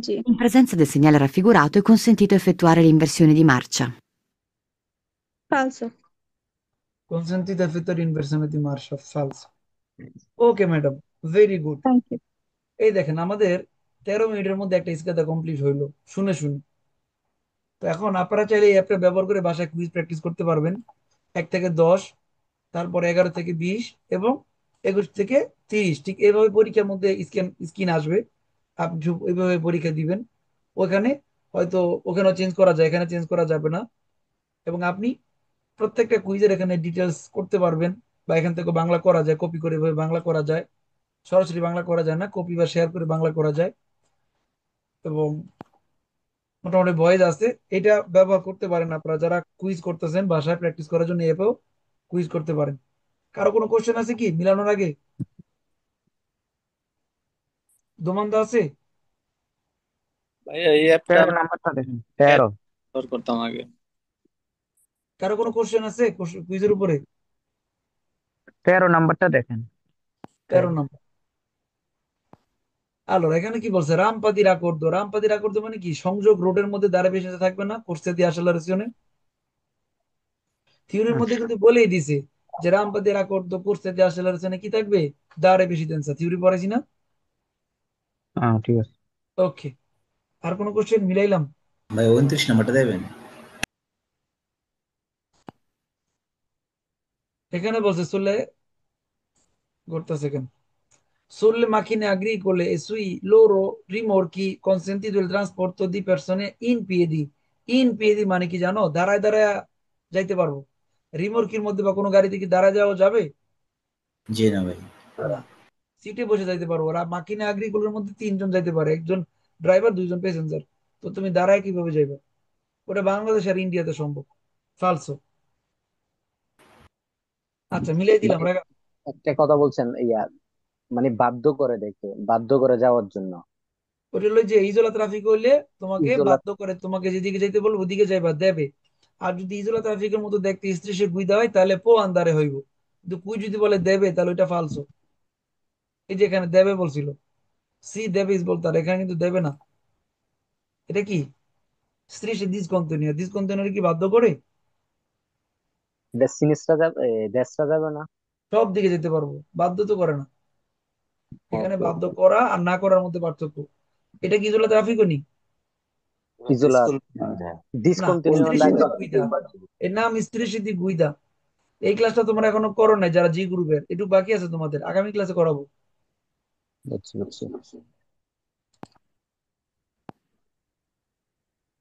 জি। In presenza del segnale raffigurato è consentito effettuare l'inversione di marcia. Falso. consentito effettuare inversione di marcia। ফালসো। Okay madam, very good. Thank you. এই দেখেন আমাদের 13 মিনিটের মধ্যে একটা স্কেদা কমপ্লিট হইলো শুনে শুনে। তো এখন আপনারা চাইলে এই অ্যাপটা ব্যবহার করে বাসায় কুইজ প্র্যাকটিস করতে পারবেন। 1 থেকে 10, তারপর 11 থেকে 20, এবং 21 থেকে 30, ঠিক এইভাবে পরীক্ষার মধ্যে স্ক্রিন আসবে। আপনি এইভাবে পরীক্ষা দিবেন। ওখানে হয়তো ওখানেও চেঞ্জ করা যায়, এখানে চেঞ্জ করা যাবে না। এবং আপনি প্রত্যেকটা কুইজের এখানে ডিটেলস করতে পারবেন, বা এখান থেকে বাংলা করা যায়, কপি করে এভাবে বাংলা করা যায়। সরাসরি বাংলা করা যায় না, কপি বা শেয়ার করে বাংলা করা যায়। এবং মোটামুটি ভয়েস আছে। এটা ব্যবহার করতে পারেন আপনারা যারা কুইজ করতেছেন, ভাষায় প্র্যাকটিস করার জন্য এপেও কুইজ করতে পারেন। কারো কোনো কোশ্চেন আছে কি মিলানোর আগে? দোমান্দা আছে? ভাইয়া এই অ্যাপটা 13 নাম্বারটা দেখেন, 13। ব্যবহার করতাম আগে। কারো কোনো কোশ্চেন আছে কুইজের উপরে? 13 নাম্বারটা দেখেন, 13 13। নম্বর। আলোর এখানে কি বলছে? রামপাদি রাকর্দ। রামপাদি রাকর্দ মানে কি? সংযোগ রোডের মধ্যে দাঁড়ে বেশি থাকবে না, কোর্সে দিয়ে আসলে থিওরির মধ্যে আচ্ছা, কিন্তু বলেই দিছে যে রামপাদি রাকর্দ কোর্সে দিয়ে আসলে কি থাকবে? দাঁড়ে বেশি দেনসা। থিওরি পড়াইছি না? হ্যাঁ ঠিক আছে। ওকে। আর কোনো কোশ্চেন মিলাইলাম? ভাই 29 নাম্বারটা দেবেন? এখানে বলছে চলে করতেছে কেন? Sulle macchine agricole e sui loro rimorchi consentito il trasporto di persone in piedi. In piedi মানে কি জানো? দাঁড়ায় দাঁড়ায় যাইতে পারবো। রিমোর্কির মধ্যে বা কোনো গাড়িতে কি দাঁড়ায় যাওয়া যাবে? জি না ভাই। না। সিটে বসে যাইতে পারবো। আর মাকিনা আগ্রিকুলের মধ্যে তিনজন যাইতে পারে, একজন ড্রাইভার, দুইজন প্যাসেঞ্জার। তো তুমি দাঁড়ায় কিভাবে যাইবে? ওটা বাংলাদেশ আর ইন্ডিয়াতে সম্ভব। ফালসো। আচ্ছা, মিলাই দিলাম ভাই রাখা। একটা কথা বলছেন ইয়া, মানে বাধ্য করে দেখে, বাধ্য করে যাওয়ার জন্য। ওটা হলো যে ইজোলা ট্রাফিক হইলে তোমাকে ইজোলা। বাধ্য করে, তোমাকে যেদিকে যাইতে বলবো ওদিকে যাইবা দেবে। আর যদি ইজোলা ট্রাফিকের মতো দেখতে স্ত্রী সে গুইদা হয় তাহলে পো আন্দারে হইব। কিন্তু কুই যদি বলে দেবে তাহলে ওইটা ফালসো। এই যে এখানে দেবে বলছিল, সি দেবে ইস বলতার, এখানে কিন্তু দেবে না। এটা কি? স্ত্রী সে ডিসকন্টিনিউ, ডিসকন্টিনিউ কি বাধ্য করে? ডেস্টিনিসটা যাবে, দেশটা যাবে না। সব দিকে যেতে পারবো, বাধ্য তো করে না। এখানে ওকে বাধ্য ওকে। করা আর না করার মধ্যে পার্থক্য। এটা কি ইজোলা ট্রাফিকও নি? ইজোলা না, ডিসকন্টিনিউ স্ত্রী লাইন। সিদ্ধি গুইদা। এর নাম স্ত্রী সিদ্ধি গুইদা। এই ক্লাসটা তোমরা এখনো করো নাই যারা জি গ্রুপের, একটু বাকি আছে তোমাদের, আগামী ক্লাসে করাবো। বুঝছি বুঝছি।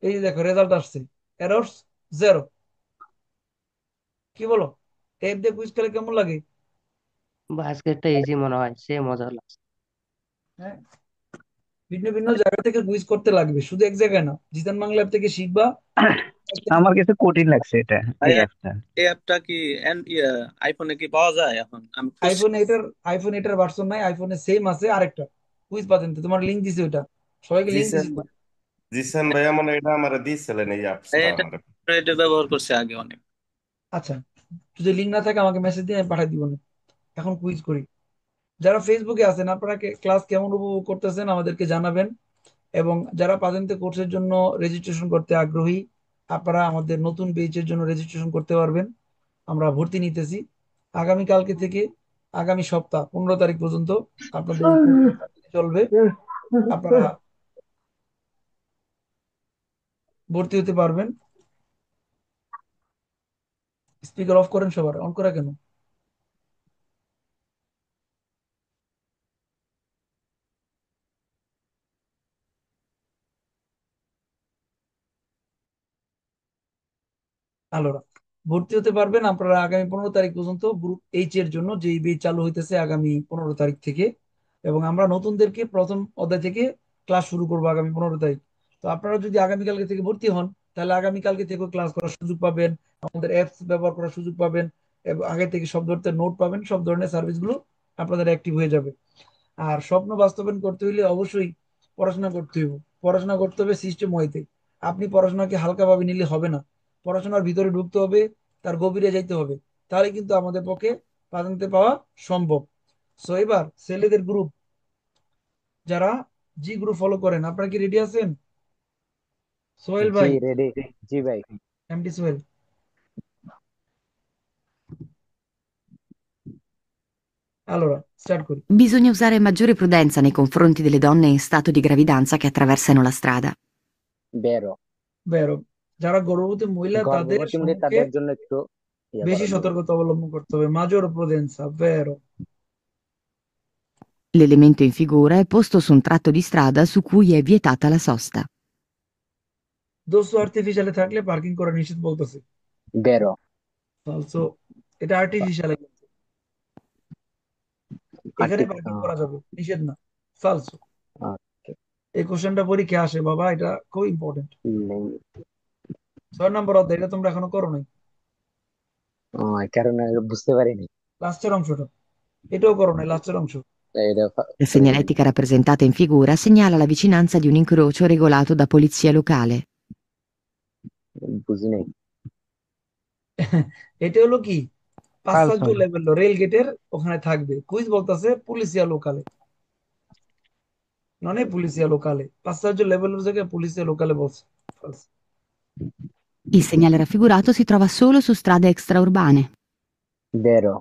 এই যে দেখো রেজাল্ট আসছে, এরর্স 0। কি বলো? টেপ দিয়ে কুইজ খেলে কেমন লাগে? আজকেরটা ইজি মনে হয়, সে মজা লাগছে। হ্যাঁ, ভিন্ন ভিন্ন জায়গা থেকে কুইজ করতে লাগবে, শুধু এক জায়গায় না। জিতান বাংলা ল্যাব থেকে শিখবা। আমার কাছে কঠিন লাগছে এটা, এই ভাইয়া অ্যাপটা। এই অ্যাপটা কি আইফোনে কি পাওয়া যায় এখন? আমি খুঁজছি। আইফোন এটার ভার্সন নাই, আইফোনে সেম আছে আরেকটা কুইজ পাতেন, তোমার লিংক দিছি ওইটা, সবাইকে লিংক জিসান দিছি তো। জিসান ভাইয়া মনে হয় এটা আমার দিয়েছিলেন এই অ্যাপসটা এটা আমার। এটা ব্যবহার করছে আগে অনেক। আচ্ছা, যদি লিংক না থাকে আমাকে মেসেজ দিয়ে আমি পাঠিয়ে দিব না। এখন কুইজ করি। যারা ফেসবুকে আছেন আপনারা ক্লাস কেমন উপভোগ করতেছেন আমাদেরকে জানাবেন। এবং যারা পাতেন্তে কোর্সের জন্য রেজিস্ট্রেশন করতে আগ্রহী, আপনারা আমাদের নতুন বেচের জন্য রেজিস্ট্রেশন করতে পারবেন। আমরা ভর্তি নিতেছি আগামী কালকে থেকে। আগামী সপ্তাহ 15 তারিখ পর্যন্ত আপনাদের এই কোর্সটি চলবে। আপনারা ভর্তি হতে পারবেন। স্পিকার অফ করেন সবার, অন করা কেন? আলোরা, ভর্তি হতে পারবেন আপনারা আগামী 15 তারিখ পর্যন্ত গ্রুপ এইচ এর জন্য, যে বেচ চালু হইতেছে আগামী 15 তারিখ থেকে। এবং আমরা নতুনদেরকে প্রথম অধ্যায় থেকে ক্লাস শুরু করবো আগামী 15 তারিখ। তো আপনারা যদি আগামীকালকে থেকে ভর্তি হন তাহলে আগামীকালকে থেকে ক্লাস করার সুযোগ পাবেন, আমাদের অ্যাপস ব্যবহার করার সুযোগ পাবেন, এবং আগে থেকে সব ধরনের নোট পাবেন, সব ধরনের সার্ভিসগুলো আপনাদের অ্যাক্টিভ হয়ে যাবে। আর স্বপ্ন বাস্তবায়ন করতে হইলে অবশ্যই পড়াশোনা করতে হবে। পড়াশোনা করতে হবে সিস্টেম ওয়াইতে। আপনি পড়াশোনাকে হালকাভাবে নিলে হবে না, পড়াশোনার ভিতরে ঢুকতে হবে, তার গভীরে যাইতে হবে। তাহলে কিন্তু আমাদের পক্ষে প্রাধান্য পাওয়া সম্ভব। সো এবার ছেলেদের গ্রুপ, যারা জি গ্রুপ ফলো করেন, আপনারা কি রেডি আছেন? সোহেল জি ভাই, রেডি। জি ভাই। এমডি সোহেল, allora স্টার্ট করি। Bisogna usare maggiore prudenza nei confronti delle donne in stato di gravidanza che attraversano la strada. বেরো। বেরো, যারা গর্ভবতী মহিলা তাদের গর্ভবতী মহিলা সম্মুখে তাদের জন্য একটু ইয়ে বেশি করা লাগবে। সতর্কতা অবলম্বন করতে হবে। মাজর prudenza, vero. L'elemento in figura è posto su un tratto di strada su cui è vietata la sosta. দোস্ত আর্টিফিশিয়ালে থাকলে পার্কিং করা নিষেধ বলতেছে। বেরো। অলসো এটা আর্টিফিশিয়াল। এখানে আর্টিক পার্কিং করা যাবে, নিষেধ না। ফালসো। ওকে। এই কোশ্চেনটা পরীক্ষায় আসে বাবা, এটা খুব ইম্পর্টেন্ট। নেই। 6 নম্বর অধ্যায়, এটা তোমরা এখনো করো নাই। এই কারণে বুঝতে পারিনি। লাস্টের অংশটা, এটাও করো নাই, লাস্টের অংশ। এটা La segnaletica rappresentata in figura segnala la vicinanza di un incrocio regolato da polizia locale. বুঝি নাই। এটা হলো কি, ফালস পাশ্চাত্য ভাইয়া। লেভেল রেল গেটের ওখানে থাকবে। কুইজ বলতেছে পুলিশিয়া লোকালে, নন পুলিশিয়া লোকালে, পাশ্চাত্য লেভেলের জায়গায় পুলিশিয়া লোকালে বলছে। False. Il segnale raffigurato si trova solo su strade extraurbane. বেরো।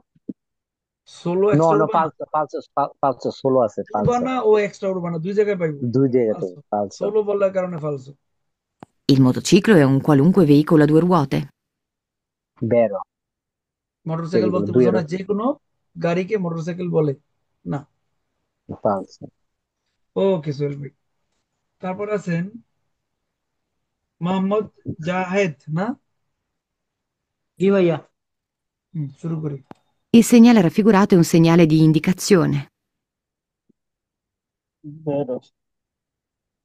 সোলো নো এক্সট্রা নো উরবানা, ফালসো ফালসো ফালসো সোলো আছে ফালসো। উরবানা ও এক্সট্রা উরবানা দুই জায়গায় পাইবো। দুই জায়গাতে ফালসো। ফালসো। সোলো বলার কারণে ফালসো। Il motociclo è un qualunque veicolo a 2 ruote. বেরো। মোটরসাইকেল বলতে দুই বোঝো এর না যে কোনো গাড়িকে মোটরসাইকেল বলে না। ফালসো। ওকে সোহেল ভাই। তারপর আছেন মোহাম্মদ জাহেদ না? জি ভাইয়া। শুরু করি। Il segnale raffigurato è un segnale di indicazione. বেরো।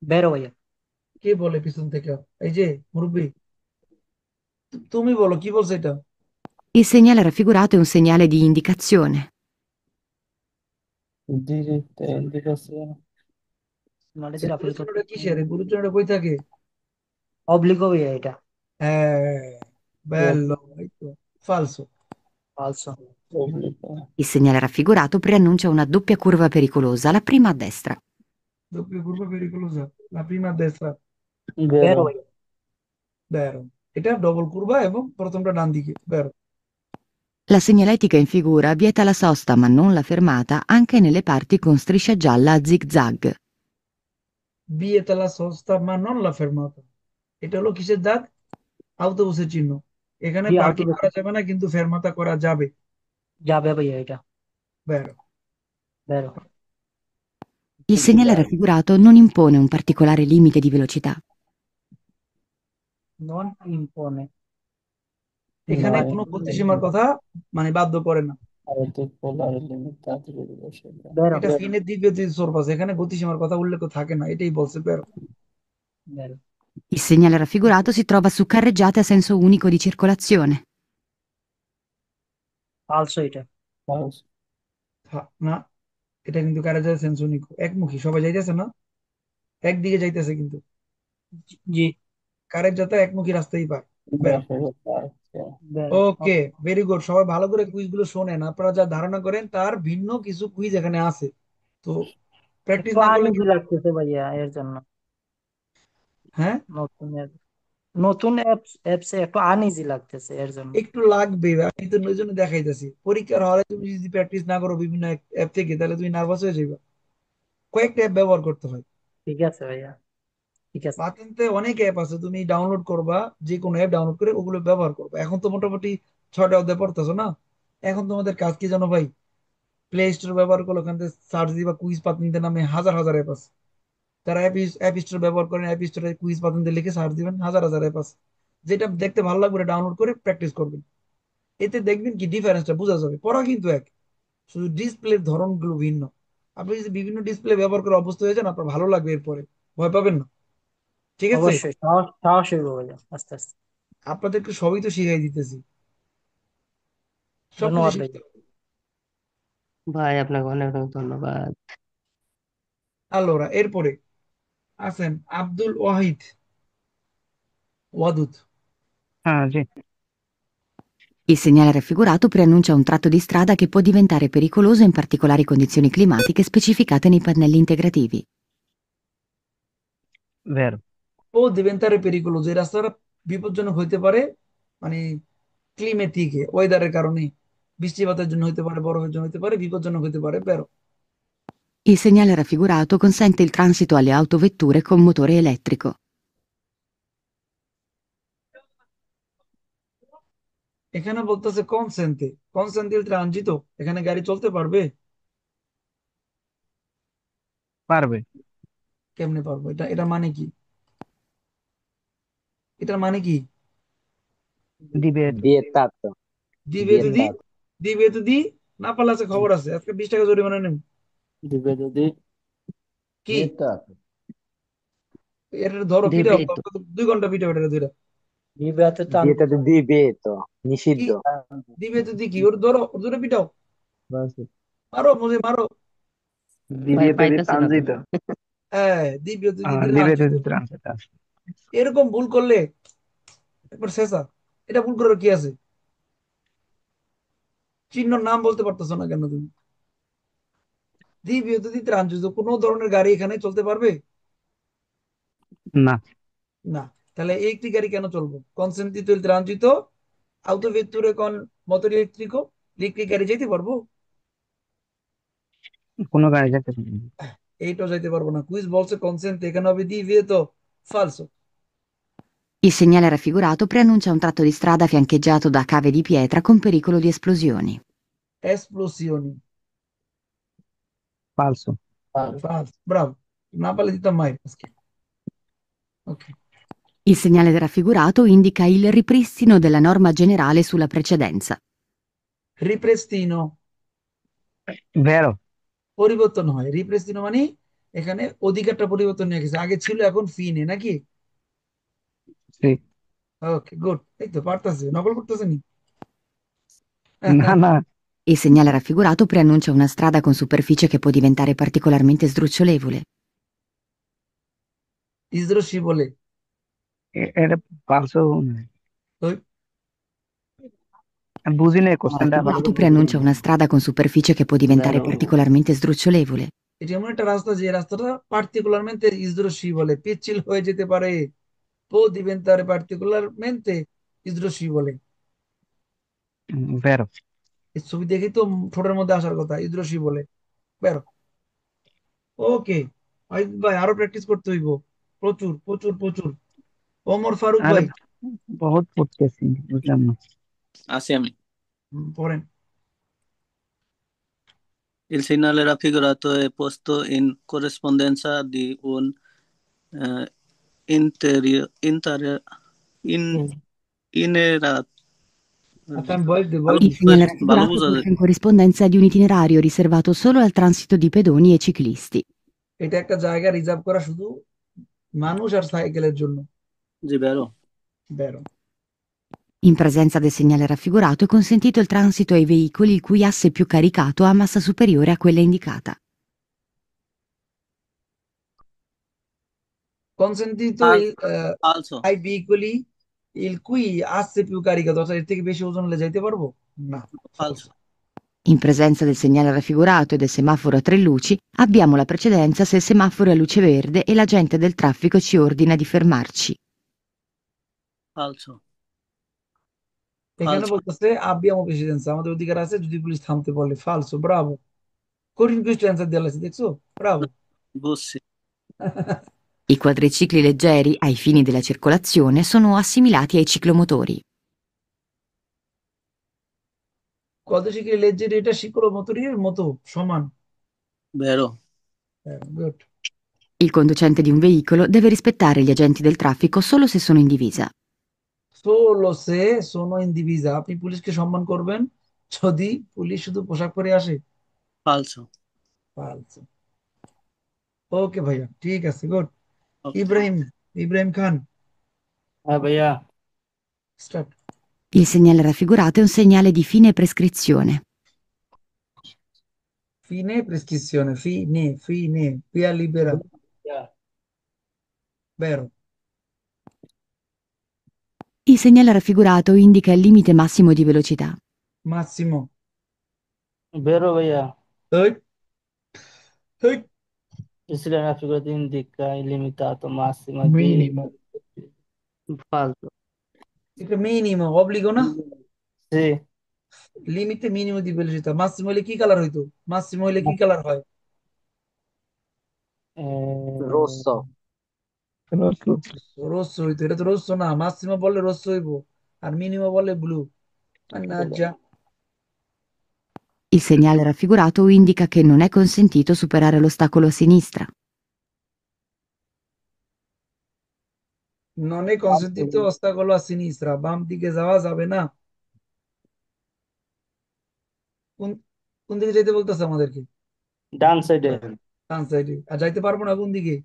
বেরো ভাইয়া। কে বলে পিছন থেকে? এই যে মুরব্বী, তুমি বলো কি বলছো এটা? Il segnale raffigurato è un segnale di indicazione. বুলুচনটা কিসের? বুলুচনটা কই থাকে? অবলিগো ভাইয়া এটা। হ্যাঁ, bello, falso. ফালসো। Il segnale raffigurato preannuncia una doppia curva pericolosa, la prima a destra. Doppia curva pericolosa, la prima a destra. বেরো ভাইয়া। Vero. এটা ডবল কুরবা এবং প্রথমটা ডান দিকে। Vero. La segnaletica in figura vieta la sosta ma non la fermata anche nelle parti con striscia gialla a zig-zag. Vieta la sosta ma non la fermata. এটা হলো কিসের দাগ? আউটোবুসের চিহ্ন। এখানে জি পার্কিং আউটোবুস করা যাবে না, কিন্তু ফেরমাতা করা যাবে। যাবে ভাইয়া এটা। Vero. বেরো। Il segnale raffigurato non impone un particolare limite di velocità. নন ইম্পনে। এখানে কোনো গতিসীমার কথা মানে বাধ্য করে না। বেরো। এটা ফিনের দিব্য সোরপাস, এখানে গতিসীমার কথা উল্লেখ থাকে না, এটাই বলছে। Vero. বেরো। Il segnale raffigurato si trova su carreggiate a senso unico di circolazione. ফালসো এটা। না, এটা কিন্তু কারেজের সেন্সনিক একমুখী, সবাই যাইতেছে না, একদিকে যাইতেছে কিন্তু। জি। কারের যাতে একমুখী রাস্তাই পায়। বেরো। ওকে, ভেরি গুড। সবাই ভালো করে কুইজ গুলো শোনেন। আপনারা যা ধারণা করেন তার ভিন্ন কিছু কুইজ এখানে আছে, তো প্র্যাকটিস একটু না করলে আনইজি লাগতেছে ভাইয়া এর জন্য। হ্যাঁ, নতুন নতুন অ্যাপসে একটু আনইজি লাগতেছে এর জন্য। একটু লাগবে। আমি তো ওই জন্য দেখাইতেছি। পরীক্ষার হলে তুমি যদি প্র্যাকটিস না করো বিভিন্ন অ্যাপ থেকে, তাহলে তুমি নার্ভাস হয়ে যাবে। কয়েকটা অ্যাপ ব্যবহার করতে হয়। ঠিক আছে ভাইয়া, ঠিক আছে। পাতেন্তে অনেক অ্যাপ আছে, তুমি ডাউনলোড করবা, যে কোনো অ্যাপ ডাউনলোড করে ওগুলো ব্যবহার করবা। এখন তো মোটামুটি 6টা অধ্যায় পড়তেছো না? এখন তোমাদের কাজ কি জানো ভাই? প্লে স্টোর ব্যবহার করো, ওখান থেকে সার্চ দিবা কুইজ পাতেন্তে নামে হাজার হাজার অ্যাপ আছে। যারা অ্যাপ স্টোর ব্যবহার করেন, অ্যাপ স্টোরে কুইজ পাতেন্তে লিখে সার্চ দিবেন, হাজার হাজার অ্যাপ আছে। যেটা দেখতে ভালো লাগবে ডাউনলোড করে প্র্যাকটিস করবেন। এতে দেখবেন কি ডিফারেন্সটা বোঝা যাবে। পড়া কিন্তু এক, শুধু ডিসপ্লের ধরনগুলো ভিন্ন। আপনি যদি বিভিন্ন ডিসপ্লে ব্যবহার করে অভ্যস্ত হয়ে যান, আপনার ভালো লাগবে, এরপরে ভয় পাবেন না। ঠিক আছে, অবশ্যই সাহস সাহস হইব ভাইয়া আস্তে আস্তে। আপনাদেরকে সবই তো শিখাই দিতেছি, সবকিছু ধন্যবাদ শিখতে ভাইয়া। হবে। ভাই আপনাকে অনেক অনেক ধন্যবাদ। আল্লোরা, এরপরে আছেন আব্দুল ওয়াহিদ ওয়াদুদ। হ্যাঁ জি। Il segnale raffigurato preannuncia un tratto di strada che può diventare pericoloso in particolari condizioni climatiche specificate nei pannelli integrativi. ভেরো। O diventare pericoloso, এই রাস্তাটা বিপজ্জনক হইতে পারে, মানে ক্লিমেটিকে ওয়েদারের কারণে, বৃষ্টিপাতের জন্য হইতে পারে, বরফের জন্য হইতে পারে, বিপজ্জনক হইতে পারে। বেরো। Il segnale raffigurato consente il transito alle autovetture con motore elettrico. এখানে বলতেছে কনসেন্টে, কনসেন্টে ট্রানজিত, এখানে গাড়ি চলতে পারবে? পারবে। কেমনে পারবো? এটা এটা মানে কি? এটার মানে কি? দিবে। vietato দিবে যদি, vietato দিবে যদি না পারলে আছে খবর আছে, আজকে 20 টাকা জরিমানা নেব। দিবে যদি কি ये तो आप এটা ধরো পিটাও, দিবেই তো। 2 ঘন্টা পিটাও এটা ধরে। দিবে তো টান दिए तो दिबे तो কি निषिद्ध দিবে তো দি কি ওর ধরো, ওর ধরে পিটাও, बस মারো মুঝে মারো। ভাই দিবিয়ে তো দি পাইতেছি না তো। তানজিত। হ্যাঁ দিবে তো দি দিবে তো রাঞ্চিত। ট্রান্সলেট আছে। এরকম ভুল করলে একবার শেষা। এটা ভুল করার কি আছে? চিহ্ন নাম বলতে পারতেছো না কেন তুমি? দিবে তো দিতে রাঞ্চিত, কোনো ধরনের গাড়ি এখানে চলতে পারবে না, না। তাহলে একটি গাড়ি কেন চলবো? কনসেন্ট্রিতো il transito autovetture con motore elettrico, electric গাড়ি যেতে পারবো? কোনো গাড়ি যেতে পারে না। এইটাও যাইতে পারবো না। কুইজ বলছে কনসেন্ট, এখানে হবে দি ভেতো falso. Il segnale raffigurato preannuncia un tratto di strada fiancheggiato da cave di pietra con pericolo di esplosioni. Esplosioni. ফালসো। Falso. Bravo. না পারলে দিতাম মাইর আজকে। ওকে। Il segnale raffigurato indica il ripristino della norma generale sulla precedenza. রিপ্রেস্তিনো ভেরো। পরিবর্তন হয়। রিপ্রেস্তিনো মানে এখানে অধিকারটা পরিবর্তন নিয়ে গেছে, আগে ছিল এখন ফিনে নাকি? সি। ওকে গুড, এই তো পারতাছে, নকল করতেছে নি। না না, Il segnale raffigurato preannuncia una strada con superficie che può diventare particolarmente sdrucciolevole. ইজরশি বলে। এটা ফালসো। ওই আমি বুঝি না Il কোশ্চেনটা আবার। raffigurato preannuncia una strada con superficie che può diventare Vero. particolarmente sdrucciolevole. এটি এমন একটা রাস্তা যে রাস্তাটা পার্টিকুলারmente ইজরশিবলে পিচ্ছিল হয়ে যেতে পারে। পো দিবেন্তারে পার্টিকুলারmente ইজরশিবলে। ভেরো। এই ছবি দেখেই তো ঠোঁটের মধ্যে আসার কথা, ইজরশিবলে। বেরো। ওকে ভাই আরো প্র্যাকটিস করতে হইব, প্রচুর প্রচুর প্রচুর। ওমর ফারুক আরে ভাই বহুত পড়তেছি, বুঝলাম না। আসি আমি। পড়েন। Il segnale raffigurato è posto in corrispondenza di un eh, in, inera- আচ্ছা আমি বয়স দিই, বয়স ভালো Il দিই। segnale ভালো raffigurato è বোঝা posto যায়। in corrispondenza di un itinerario riservato solo al transito di pedoni e ciclisti. এটা একটা জায়গা রিজার্ভ করা শুধু মানুষ আর সাইকেলের জন্য। জি বেরো। বেরো। In presenza del segnale raffigurato è consentito il transito ai veicoli il cui asse più caricato ha massa superiore a quella indicata. consentito ফালসো। ai veicoli il cui asse più caricato, অর্থাৎ এর থেকে বেশি ওজন হলে যাইতে পারবো না। ফালসো। In presenza del segnale raffigurato e del semaforo a 3 luci, abbiamo la precedenza se il semaforo è a luce verde e l'agente del traffico ci ordina di fermarci. ফালসো। এখানে ফালসো। বলতেছে abbiamo precedenza, আমাদের অধিকার আছে যদি পুলিশ থামতে বলে। ফালসো। ব্রাভো, কঠিন question answer দেওয়া আছে, দেখছো? ব্রাভো। বুঝছি। I quadricicli leggeri, ai fini della circolazione, sono assimilati ai ciclomotori. কত শিখে লেজের এটা শিকড় মতো সমান। বেরো। Good. Il conducente di un veicolo deve rispettare gli agenti del traffico solo se sono in divisa. solo se sono in divisa, আপনি পুলিশকে সম্মান করবেন যদি পুলিশ শুধু পোশাক পরে আসে। ফালসো। ফালসো। ওকে ভাইয়া, ঠিক আছে, গুড। ওকে। ইব্রাহিম, ইব্রাহিম খান, হ্যাঁ ভাইয়া start. Il segnale raffigurato è un segnale di fine prescrizione. Fine prescrizione, fine, via libera, vero. Il segnale raffigurato indica il limite massimo di velocità. Massimo. বেরো ভাইয়া Hey, hey. Il segnale raffigurato indica il limitato massimo di Minimo. ফালতু। এটা minimo, obbligo না? sì, লিমিটে minimum দি velocità, Massimo হলে কি colour হইতো? Massimo হলে কি কালার হয়? rosso রোস্স হইতো, এটা তো রোস্স না। মাসিমো বললে রোস্স হইবো, আর মিনিমো বললে blue. মান্নাজ্জা। Il segnale raffigurato indica che non è consentito superare l'ostacolo a sinistra. non è consentito ostacolo a sinistra, বাম দিকে যাওয়া যাবে না। কোন কোন দিকে যাইতে বলতেছে আমাদেরকে? ডান সাইডে, ডান সাইডে। আর যাইতে পারবো না কোন দিকে?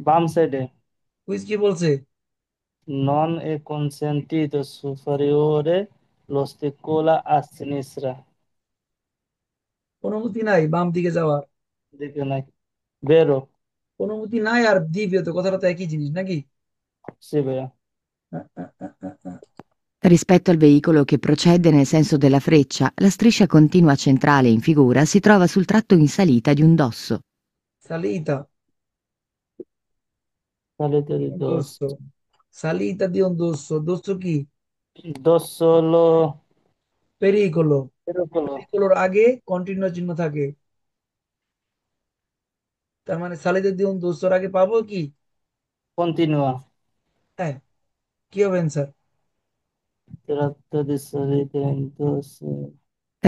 বাম সাইডে। কুইজ কি বলছে? Non è consentito superiore l'osticola a sinistra. অনুমতি নাই বাম দিকে যাওয়ার। Dico নাই, vero? অনুমতি নাই আর দিবে, তো কথাটা তো একই জিনিস নাকি? Sì, vero. Ah, ah, ah, ah, ah. Rispetto al veicolo che procede nel senso della freccia, la striscia continua centrale in figura si trova sul tratto in salita di un dosso. Salita, Salite di un dosso. dosso. Salita di un dosso, dosso কি? Dosso lo পেরিকোলো। pericolo. পেরিকোলোর আগে continue চিহ্ন থাকে, তার মানে সালিদা দি un দোসোর আগে পাবো কি? Continua. হ্যাঁ, কি হবে answer? Tratta di salita in dosso.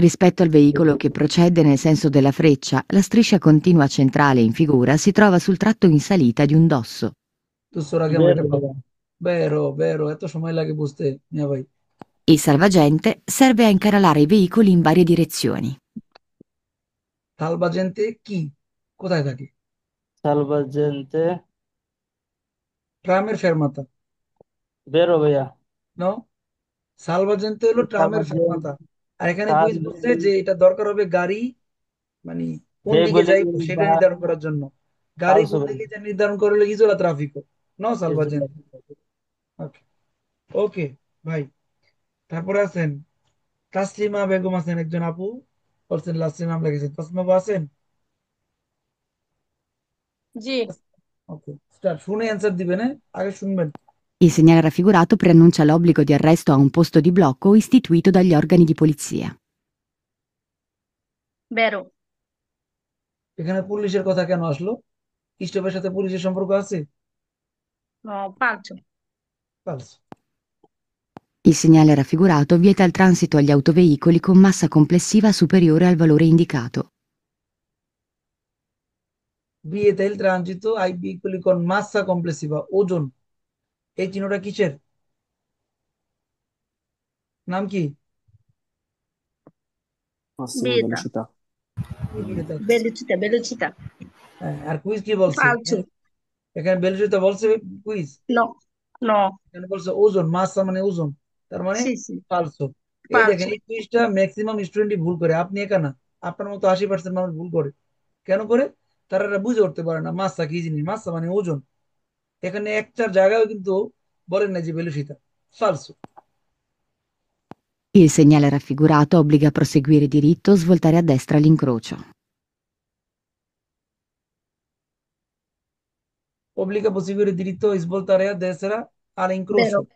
Rispetto al veicolo che procede nel senso della freccia, la striscia continua centrale in figura si trova sul tratto in salita di un dosso. দোসোর আগে আমরা এটা Vero, পাবো। vero. বেরো বেরো, এত সময় লাগে বুঝতে মিয়া ভাই। Il salvagente serve a incaralare i veicoli in varie direzioni. সালবাজেন্তে কি কোথায় থাকে? Salvagente. ট্রামের ফেরমাতা। Vero, via. নো, সালভাজেন্তে হলো ট্রামের ফেরমাতা। Salvagente. আর এখানে কুইজ বলছে Salve. যে এটা দরকার হবে গাড়ি, মানে কোন দিকে Regole যাইবো সেটা da নির্ধারণ করার জন্য। গাড়ি falso. কোন দিকে যা নির্ধারণ করলে ইজোলা ট্রাফিকো। নো সালভাজেন্তে। ওকে ওকে ভাই। তারপরে আছেন তাসলিমা বেগম, আছেন একজন আপু, করছেন লাস্ট নাম লিখেছেন। তাসলিমা আপু আছেন? জি। Okay start. শুনে অ্যান্সার দিবেন, হ্যাঁ আগে শুনবেন। Il segnale raffigurato preannuncia l'obbligo di arresto a un posto di blocco istituito dagli organi di polizia. বেরো। এখানে পুলিশের কথা কেন আসলো? স্টপের সাথে পুলিশের সম্পর্ক আছে? পালছো। Falso. Il segnale raffigurato vieta il transito agli autoveicoli con massa complessiva superiore al valore indicato. Vieta il transito ai veicoli con massa complessiva, ওজন। এই চিহ্নটা কিসের? নাম কি? Beta. কি vieta? Velocità, velocità. হ্যাঁ, আর কুইজ কি বলছে? Falso. এখানে বেলজিটা বলছে কুইজ, No, no. এখানে বলছে ওজন, মাসা মানে ওজন, তার মানে Sì, sì. ফালসো। এই দেখেন Falso. এই কুইজটা ম্যাক্সিমাম স্টুডেন্টই ভুল করে, আপনি একা না, আপনার মতো 80% মানুষ ভুল করে। কেন করে? তারা এটা বুঝে উঠতে পারে না মাসা কি জিনিস। মাসা মানে ওজন। এখানে একটার জায়গায় কিন্তু বলেন না যে বেলুসিতা। ফালসো। Il segnale raffigurato obbliga a proseguire diritto o svoltare a destra all'incrocio. Obbliga a proseguire diritto e svoltare a destra all'incrocio. Vero,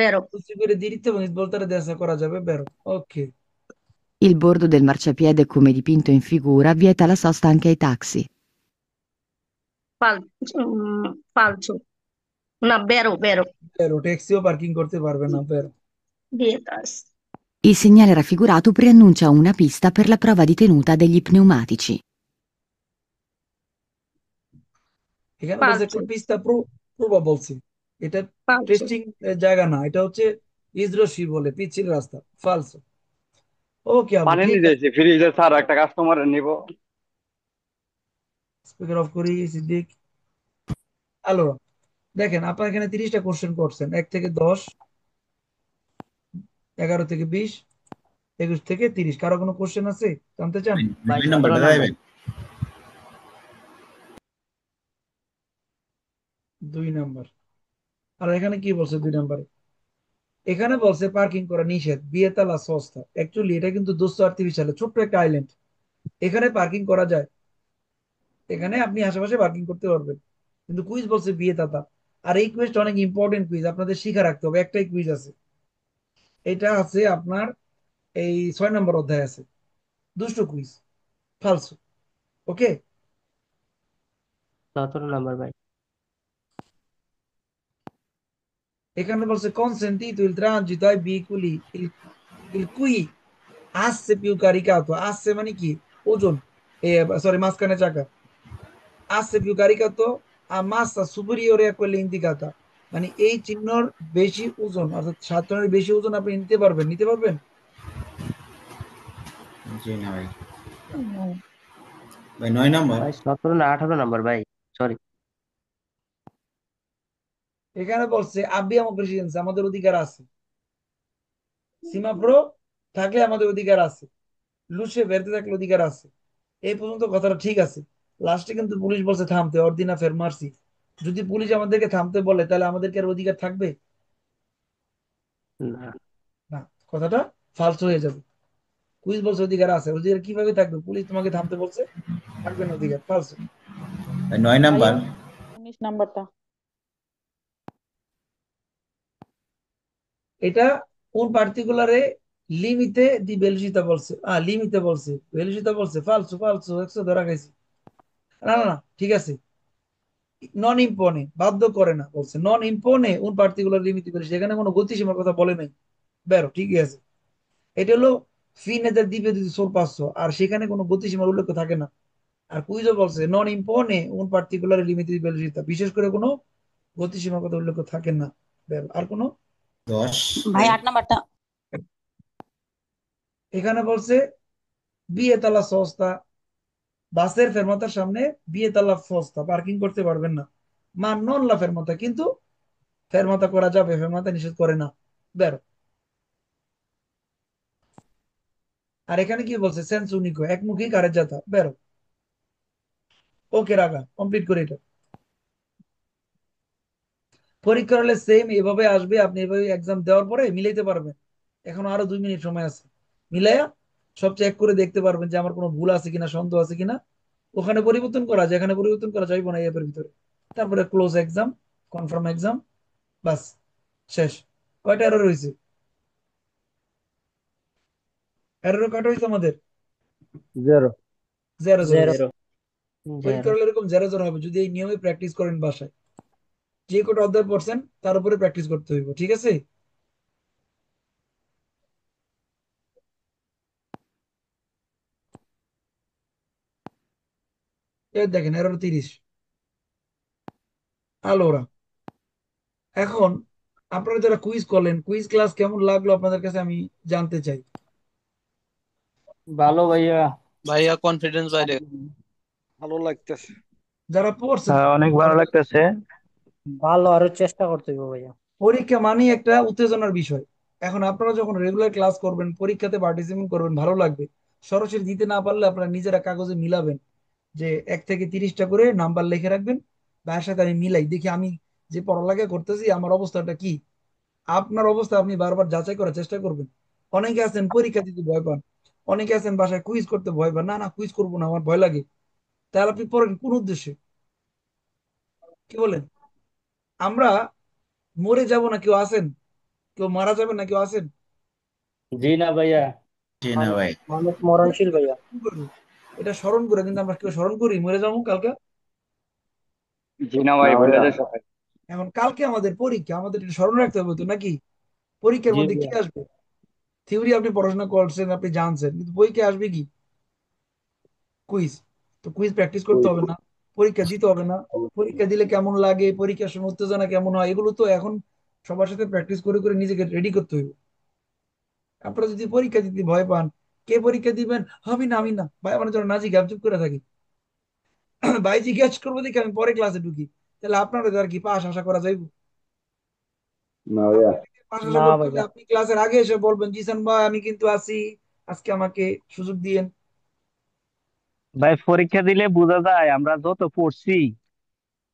vero. Proseguire diritto এবং svoltare a destra করা যাবে, vero? Ok. Il bordo del marciapiede come dipinto in figura vieta la sosta anche ai taxi. Falso. No, vero, vero. Vero, ট্যাক্সিও parking করতে পারবে না, vero? Vietas. Il segnale raffigurato preannuncia una pista per la prova di tenuta degli pneumatici. এখানে বলছে একটা Falso. পিস্তা প্রুবা বলছি, এটা Falso. টেস্টিং জায়গা না, এটা হচ্ছে ইজরশি বলে পিচ্ছিল রাস্তা। ফালসো। ওকে আপু, পানি ঠিক নিতে আছে। এসেছি ফ্রিজে স্যার, একটা কাস্টমার নিব। স্পিকার অফ করি সিদ্দিক। হ্যালো, দেখেন আপনার এখানে 30টা কোশ্চেন করছেন, 1 থেকে 10, 11 থেকে 20, 21 থেকে 30। কারো কোনো কোশ্চেন আছে, জানতে চান? ভাই দুই 17 নাম্বারটা নাম্বার। দেবেন? 2 নাম্বার। আর এখানে কি বলছে 2 নাম্বারে? এখানে বলছে পার্কিং করা নিষেধ, বিয়েতালা সস্তা। অ্যাকচুয়ালি এটা কিন্তু 238 সালে ছোট্ট একটা আইল্যান্ড, এখানে পার্কিং করা যায়, এখানে আপনি আশেপাশে পার্কিং করতে পারবেন। কিন্তু কুইজ বলছে বিয়েতাতা। আর এই কুইজটা অনেক ইম্পর্টেন্ট কুইজ, আপনাদের শিখা রাখতে হবে। একটাই কুইজ আছে, এটা আছে আপনার এই 6 নম্বর অধ্যায় আছে, দুষ্ট কুইজ। ফালসো। ওকে। 17 নাম্বার ভাই। এখানে বলছে consentito il transito ai veicoli il cui asse più caricato, asse মানে কি? ওজন, সরি মাঝখানে চাকা। asse più caricato a massa superiore a quella indicata, মানে এই চিহ্নর বেশি ওজন, অর্থাৎ 7 টনের বেশি ওজন আপনি নিতে পারবেন, নিতে পারবেন। জি না ভাই। ভাই 9 নম্বর। ভাই 17 না 18 নাম্বার ভাই, সরি। এখানে বলছে আবিয়ামো প্রেসিডেন্সি, আমাদের অধিকার আছে। সীমাপ্রো থাকলে আমাদের অধিকার আছে, লুসে বেরতে থাকলে অধিকার আছে। এই পর্যন্ত কথাটা ঠিক আছে। লাস্টে কিন্তু পুলিশ বলছে থামতে, অর্দিনা ফেরমার্সি। যদি পুলিশ আমাদেরকে থামতে বলে তাহলে আমাদেরকে আর অধিকার থাকবে না, না, কথাটা ফালস হয়ে যাবে। পুলিশ বলছে অধিকার আছে, অধিকার কিভাবে থাকবে? পুলিশ তোমাকে থামতে বলছে, থাকবে না অধিকার, ফালস। ভাই 9 নম্বর। 19 নাম্বারটা। এটা কোন পার্টিকুলারে লিমিতে দি বেলুসিতা বলছে, লিমিতে বলছে, বেলুসিতা বলছে ফালসু ফালসু, একশো ধরা খাইছি। না না না, ঠিক আছে। নন ইম্পনে, বাধ্য করে না বলছে, নন ইম্পনে উন পার্টিকুলার লিমিতে বেলুসি, এখানে কোনো গতিসীমার কথা বলে নাই। বেরো, ঠিকই আছে। এটা হলো ফিনেদের দ্বীপে যদি সোর পাচ্ছ, আর সেখানে কোনো গতিসীমার উল্লেখ থাকে না। আর কুইজও বলছে নন ইম্পনে উন পার্টিকুলার লিমিতে দি বেলুসিতা, বিশেষ করে কোনো গতিসীমার কথা উল্লেখ থাকে না। বেরো, আর কোনো 10। ভাই 8 নাম্বারটা। এখানে বলছে বিয়ে তালা সস্তা, বাসের ফেরমাতার সামনে বিয়ে তালা সস্তা, পার্কিং করতে পারবেন না। মান নন লা ফেরমাতা, কিন্তু ফেরমাতা করা যাবে, ফেরমাতা নিষেধ করে না। বেরো। আর এখানে কি বলছে সেন্স উনিকো, একমুখী কারের যাতা। বেরো। ওকে রাখা, কমপ্লিট করে এটা। পরীক্ষা হলে সেম এভাবে আসবে, আপনি এভাবে এক্সাম দেওয়ার পরে মিলাইতে পারবেন। এখন আরো 2 মিনিট সময় আছে, মিলাইয়া সব চেক করে দেখতে পারবেন যে আমার কোনো ভুল আছে কিনা, সন্দেহ আছে কিনা। ওখানে পরিবর্তন করা যায়, এখানে পরিবর্তন করা যাইব না এই অ্যাপের ভিতরে। তারপরে ক্লোজ এক্সাম, কনফার্ম এক্সাম, বাস, শেষ। কয়টা এরর হয়েছে? এরর কয়টা হয়েছে আমাদের? 0। Zero zero. 0। পরীক্ষা হলে এরকম জিরো জিরো হবে যদি এই নিয়মে প্র্যাকটিস করেন বাসায়। যে কটা অধ্যায় পড়ছেন তার উপরে প্র্যাকটিস করতে হইব, ঠিক আছে? এই দেখেন এরর 30। আলোরা, এখন আপনারা যারা কুইজ করলেন, কুইজ ক্লাস কেমন লাগলো আপনাদের কাছে আমি জানতে চাই। ভালো ভাইয়া। ভাইয়া কনফিডেন্স বাইরে। ভালো লাগতেছে। যারা পড়ছেন, অনেক ভালো লাগতেছে। ভালো, আরো চেষ্টা করতে হবে ভাইয়া। পরীক্ষা মানেই একটা উত্তেজনার বিষয়। এখন আপনারা যখন রেগুলার ক্লাস করবেন, পরীক্ষাতে পার্টিসিপেট করবেন, ভালো লাগবে। সরাসরি দিতে না পারলে আপনারা নিজেরা কাগজে মিলাবেন, যে 1 থেকে 30টা করে নাম্বার লিখে রাখবেন। ভাইয়ের সাথে আমি মিলাই দেখি আমি যে পড়ালেখা করতেছি আমার অবস্থাটা কি। আপনার অবস্থা আপনি বারবার যাচাই করার চেষ্টা করবেন। অনেকে আছেন পরীক্ষা দিতে ভয় পান, অনেকে আছেন বাসায় কুইজ করতে ভয় পান, না না কুইজ করবো না, আমার ভয় লাগে। তাহলে আপনি পড়েন কোন উদ্দেশ্যে? কি বলেন? আমরা মরে যাব না, কেউ আছেন? কেউ মারা যাবেন না, কেউ আছেন? জি না ভাইয়া। জি না ভাই। মানুষ মরণশীল ভাইয়া। কি করবো? এটা স্মরণ করে, কিন্তু আমরা কেউ স্মরণ করি মরে যাবো কালকে? জি না না ভাই, ভুলে ভাইয়া। যায় সবাই। এখন কালকে আমাদের পরীক্ষা, আমাদের এটা স্মরণ রাখতে হবে তো নাকি? পরীক্ষার জি মধ্যে কি ভাইয়া। আসবে? থিওরি আপনি পড়াশোনা করছেন, আপনি জানছেন, কিন্তু বইকে আসবে কি? কুইজ। তো কুইজ প্র্যাকটিস করতে হবে না? পরীক্ষা দিতে হবে না? পরীক্ষা দিলে কেমন লাগে, পরীক্ষার সময় উত্তেজনা কেমন হয়, এগুলো তো এখন সবার সাথে প্র্যাকটিস করে করে নিজেকে রেডি করতে হইবে। আপনারা যদি পরীক্ষা দিতে ভয় পান, কে পরীক্ষা দিবেন? আমি না, আমি না ভাই, আমার জন্য নাজি গাপ চুপ করে থাকি। ভাই জিজ্ঞাসা করবো দেখি আমি পরে ক্লাসে ঢুকি, তাহলে আপনারা আর কি পাস আশা করা যাইব? না ভাইয়া। আপনার থেকে পাস আশা না করতে হলে ভাইয়া। আপনি ক্লাসের আগে এসে বলবেন, জিসান ভাই আমি কিন্তু আছি, আজকে আমাকে সুযোগ দিয়েন। ভাই পরীক্ষা দিলে বোঝা যায় আমরা যত পড়ছি,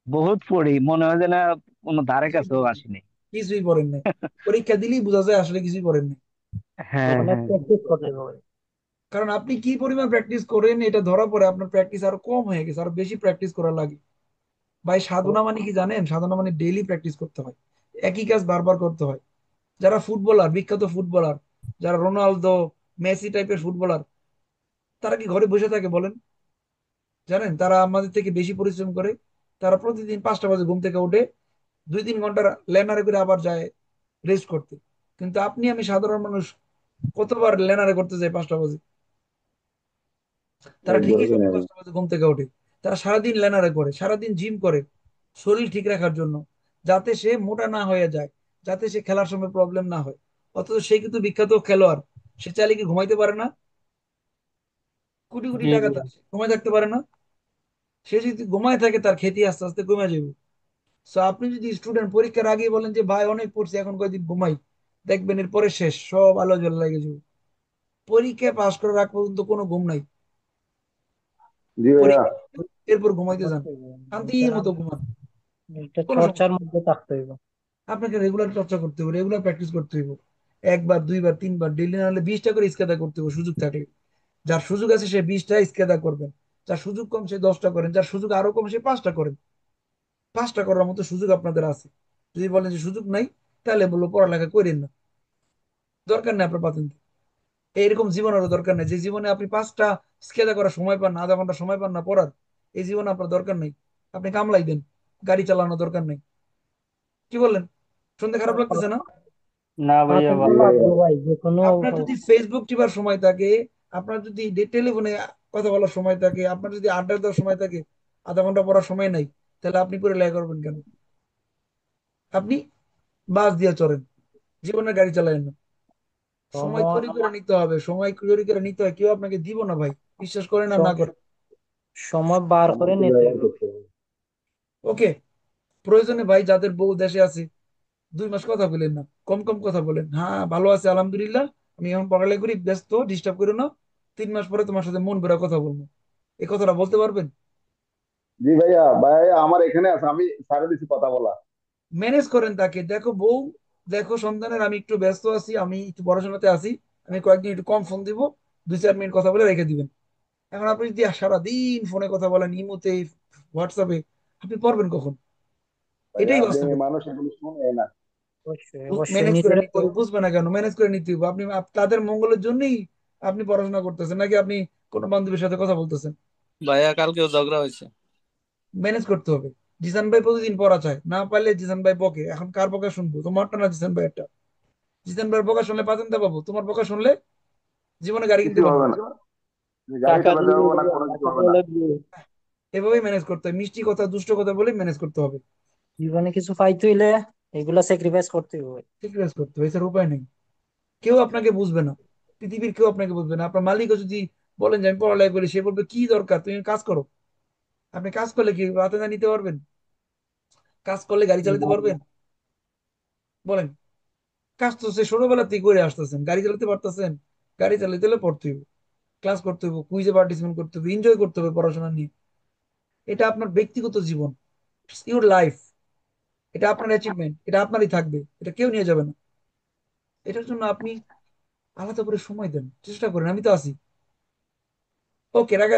বহুত পড়ি, মনে হয় যে না কোনো ধারে কিছুই কাছেও পড়েন নাই, আসেনি। কিছুই পড়েন নাই। পরীক্ষা দিলেই বোঝা যায় আসলে কিছুই পড়েন নাই। হ্যাঁ অনেক হ্যাঁ। প্র্যাকটিস করতে হবে। কারণ আপনি কি পরিমাণ প্র্যাকটিস করেন এটা ধরা পড়ে আপনার প্র্যাকটিস আরো কম হয়ে গেছে, আরো বেশি প্র্যাকটিস করা লাগে। ভাই সাধনা মানে কি জানেন? সাধনা মানে ডেইলি প্র্যাকটিস করতে হয়, একই কাজ বারবার করতে হয়। যারা ফুটবলার, বিখ্যাত ফুটবলার, যারা রোনালদো, মেসি টাইপের ফুটবলার, তারা কি ঘরে বসে থাকে বলেন? জানেন তারা আমাদের থেকে বেশি পরিশ্রম করে। তারা প্রতিদিন 5টা বাজে ঘুম থেকে উঠে 2-3 ঘন্টা লেনারে করে আবার যায় রেস্ট করতে। কিন্তু আপনি আমি সাধারণ মানুষ কতবার লেনারে করতে যাই 5টা বাজে? তারা একবার ঠিকই কিনা সকাল 5টা বাজে ঘুম থেকে ওঠে। তারা সারাদিন লেনারে করে, সারাদিন জিম করে, শরীর ঠিক রাখার জন্য, যাতে সে মোটা না হয়ে যায়, যাতে সে খেলার সময় প্রবলেম না হয়। অথচ সে কিন্তু বিখ্যাত খেলোয়াড়, সে চাইলে কি ঘুমাইতে পারে না? কোটি কোটি জি টাকা জি। তার, সে ঘুমায় থাকতে পারে না? সে যদি ঘুমায় থাকে তার খ্যাতি আস্তে আস্তে কমে যাবে। সো আপনি যদি স্টুডেন্ট পরীক্ষার আগে বলেন যে ভাই অনেক পড়ছি এখন কয়েকদিন ঘুমাই, দেখবেন এরপরে শেষ, সব আলো জ্বলে লেগে যাবে। পরীক্ষায় পাশ করার আগ পর্যন্ত কোনো ঘুম নাই। জি ভাইয়া। পরীক্ষা এরপর ঘুমাইতে যান, অবশ্যই। এটা শান্তির মতো ঘুমান, এটা কোনো চর্চার সমস্যা নেই। মধ্যে থাকতে হইব। আপনাকে রেগুলার চর্চা করতে হবে, রেগুলার প্র্যাকটিস করতে হবে। একবার, দুইবার, তিনবার, ডেইলি না হলে 20টা করে ইস্কাদা করতে হবে সুযোগ থাকলে। যার সুযোগ আছে সে 20টা ইস্কাদা করবেন, যার সুযোগ কম সে 10টা করেন, যার সুযোগ আরো কম সে 5টা করেন। 5টা করার মতো সুযোগ আপনাদের আছে। যদি বলেন যে সুযোগ নাই, তাহলে বলবো পড়ালেখা করেন না, দরকার নেই আপনার পাতেন। এইরকম জীবনেরও দরকার নেই যে জীবনে আপনি 5টা স্কেদা করার সময় পান না, আধা ঘন্টা সময় পান না পড়ার। এই জীবনে আপনার দরকার নেই, আপনি কামলাই দেন, গাড়ি চালানো দরকার নেই। কি বলেন? শুনতে খারাপ লাগতেছে না? না ভাইয়া, পাতেন তো জি ভালো। ভাইয়া। লাগবে ভাই, যে কোনো আপনার যদি ফেসবুক টিপার সময় থাকে, আপনার যদি টেলিফোনে কথা বলার সময় থাকে, আপনার যদি আড্ডা দেওয়ার সময় থাকে, আধা ঘন্টা পড়ার সময় নাই, তাহলে আপনি করে লেখা করবেন কেন? আপনি বাস দিয়ে চড়েন, জীবনের গাড়ি চালায়েন না। সময় সময় তৈরি করে নিতে হবে, সময় তৈরি করে নিতে হয়, কেউ আপনাকে দিব না ভাই, বিশ্বাস করেন আর না করেন। সময় বার সময় করে তো নিতে ব্যবহার হবে। করতে হবে। ওকে, প্রয়োজনে ভাই যাদের বউ দেশে আছে 2 মাস কথা বলেন না, কম কম কথা বলেন, হ্যাঁ ভালো আছে আলহামদুলিল্লাহ, আমি এখন পড়ালেখা করি, ব্যস্ত, ডিস্টার্ব করো না, 3 মাস পরে তোমার সাথে মন ভরে কথা বলবো। এই কথাটা বলতে পারবেন? জি ভাইয়া, ভাইয়া আমার এখানে আছে, আমি সারা দিছি কথা বলা। ম্যানেজ করেন তাকে, দেখো বউ, দেখো সন্তানের, আমি একটু ব্যস্ত আছি, আমি একটু পড়াশোনাতে আছি, আমি কয়েকদিন একটু কম ফোন দিব, 2-4 মিনিট কথা বলে রেখে দিবেন। এখন আপনি যদি সারাদিন ফোনে কথা বলেন, ইমোতে, হোয়াটসঅ্যাপে, আপনি পড়বেন কখন? ভাইয়া এটাই যে বাস্তবতা। মানুষ এগুলো শুনে না। অবশ্যই অবশ্যই ম্যানেজ করে নিজের নিতে হবে, বুঝবে না কেন? ম্যানেজ করে নিতে হবে। আপনি তাদের মঙ্গলের জন্যই আপনি পড়াশোনা করতেছেন, নাকি আপনি কোনো বান্ধবীর সাথে কথা বলতেছেন? ভাইয়া কালকেও ঝগড়া হয়েছে। ম্যানেজ করতে হবে। জিসান ভাই প্রতিদিন পড়া চায়, না পারলে জিসান ভাই বকে, এখন কার বকা শুনবো? তোমারটা না জিসান ভাই একটা? জিসান ভাইয়ের বকা শুনলে পাতেনটা পাবো, তোমার বকা শুনলে জীবনে গাড়ি কিছু কিনতে পারবো হবে না। না, গাড়ি টাকা চালাতে দিয়ে পারবো না, ভাইয়া, কোনো কিছু টাকা হবে না। বলে দিয়ে। এভাবেই ম্যানেজ করতে হয়, মিষ্টি কথা দুষ্ট কথা বলে ম্যানেজ করতে হবে। জীবনে কিছু পাইতে হইলে এগুলা স্যাক্রিফাইস করতে হবে। স্যাক্রিফাইস করতে হবে, এছাড়া উপায় নেই। কেউ আপনাকে বুঝবে না, পৃথিবীর কেউ আপনাকে বুঝবে না। আপনার মালিকও যদি বলেন যে আমি পড়ালেখা করি, সে বলবে কি দরকার, তুমি কাজ করো। আপনি কাজ করলে কি হাতে না নিতে পারবেন? কাজ করলে গাড়ি চালাতে পারবেন? বলেন। কাজ তো সে ছোটবেলাতেই করে আসতেছেন, গাড়ি চালাতে পারতেছেন? গাড়ি চালাতে হলে পড়তে হবে, ক্লাস করতে হবে, কুইজে পার্টিসিপেট করতে হবে, এনজয় করতে হবে পড়াশোনা নিয়ে। এটা আপনার ব্যক্তিগত জীবন, ইউর লাইফ, এটা আপনার অ্যাচিভমেন্ট, এটা আপনারই থাকবে, এটা কেউ নিয়ে যাবে না। এটার জন্য আপনি আলাদা করে সময় দেন, চেষ্টা করেন, আমি তো আছি। ওকে, রাখা।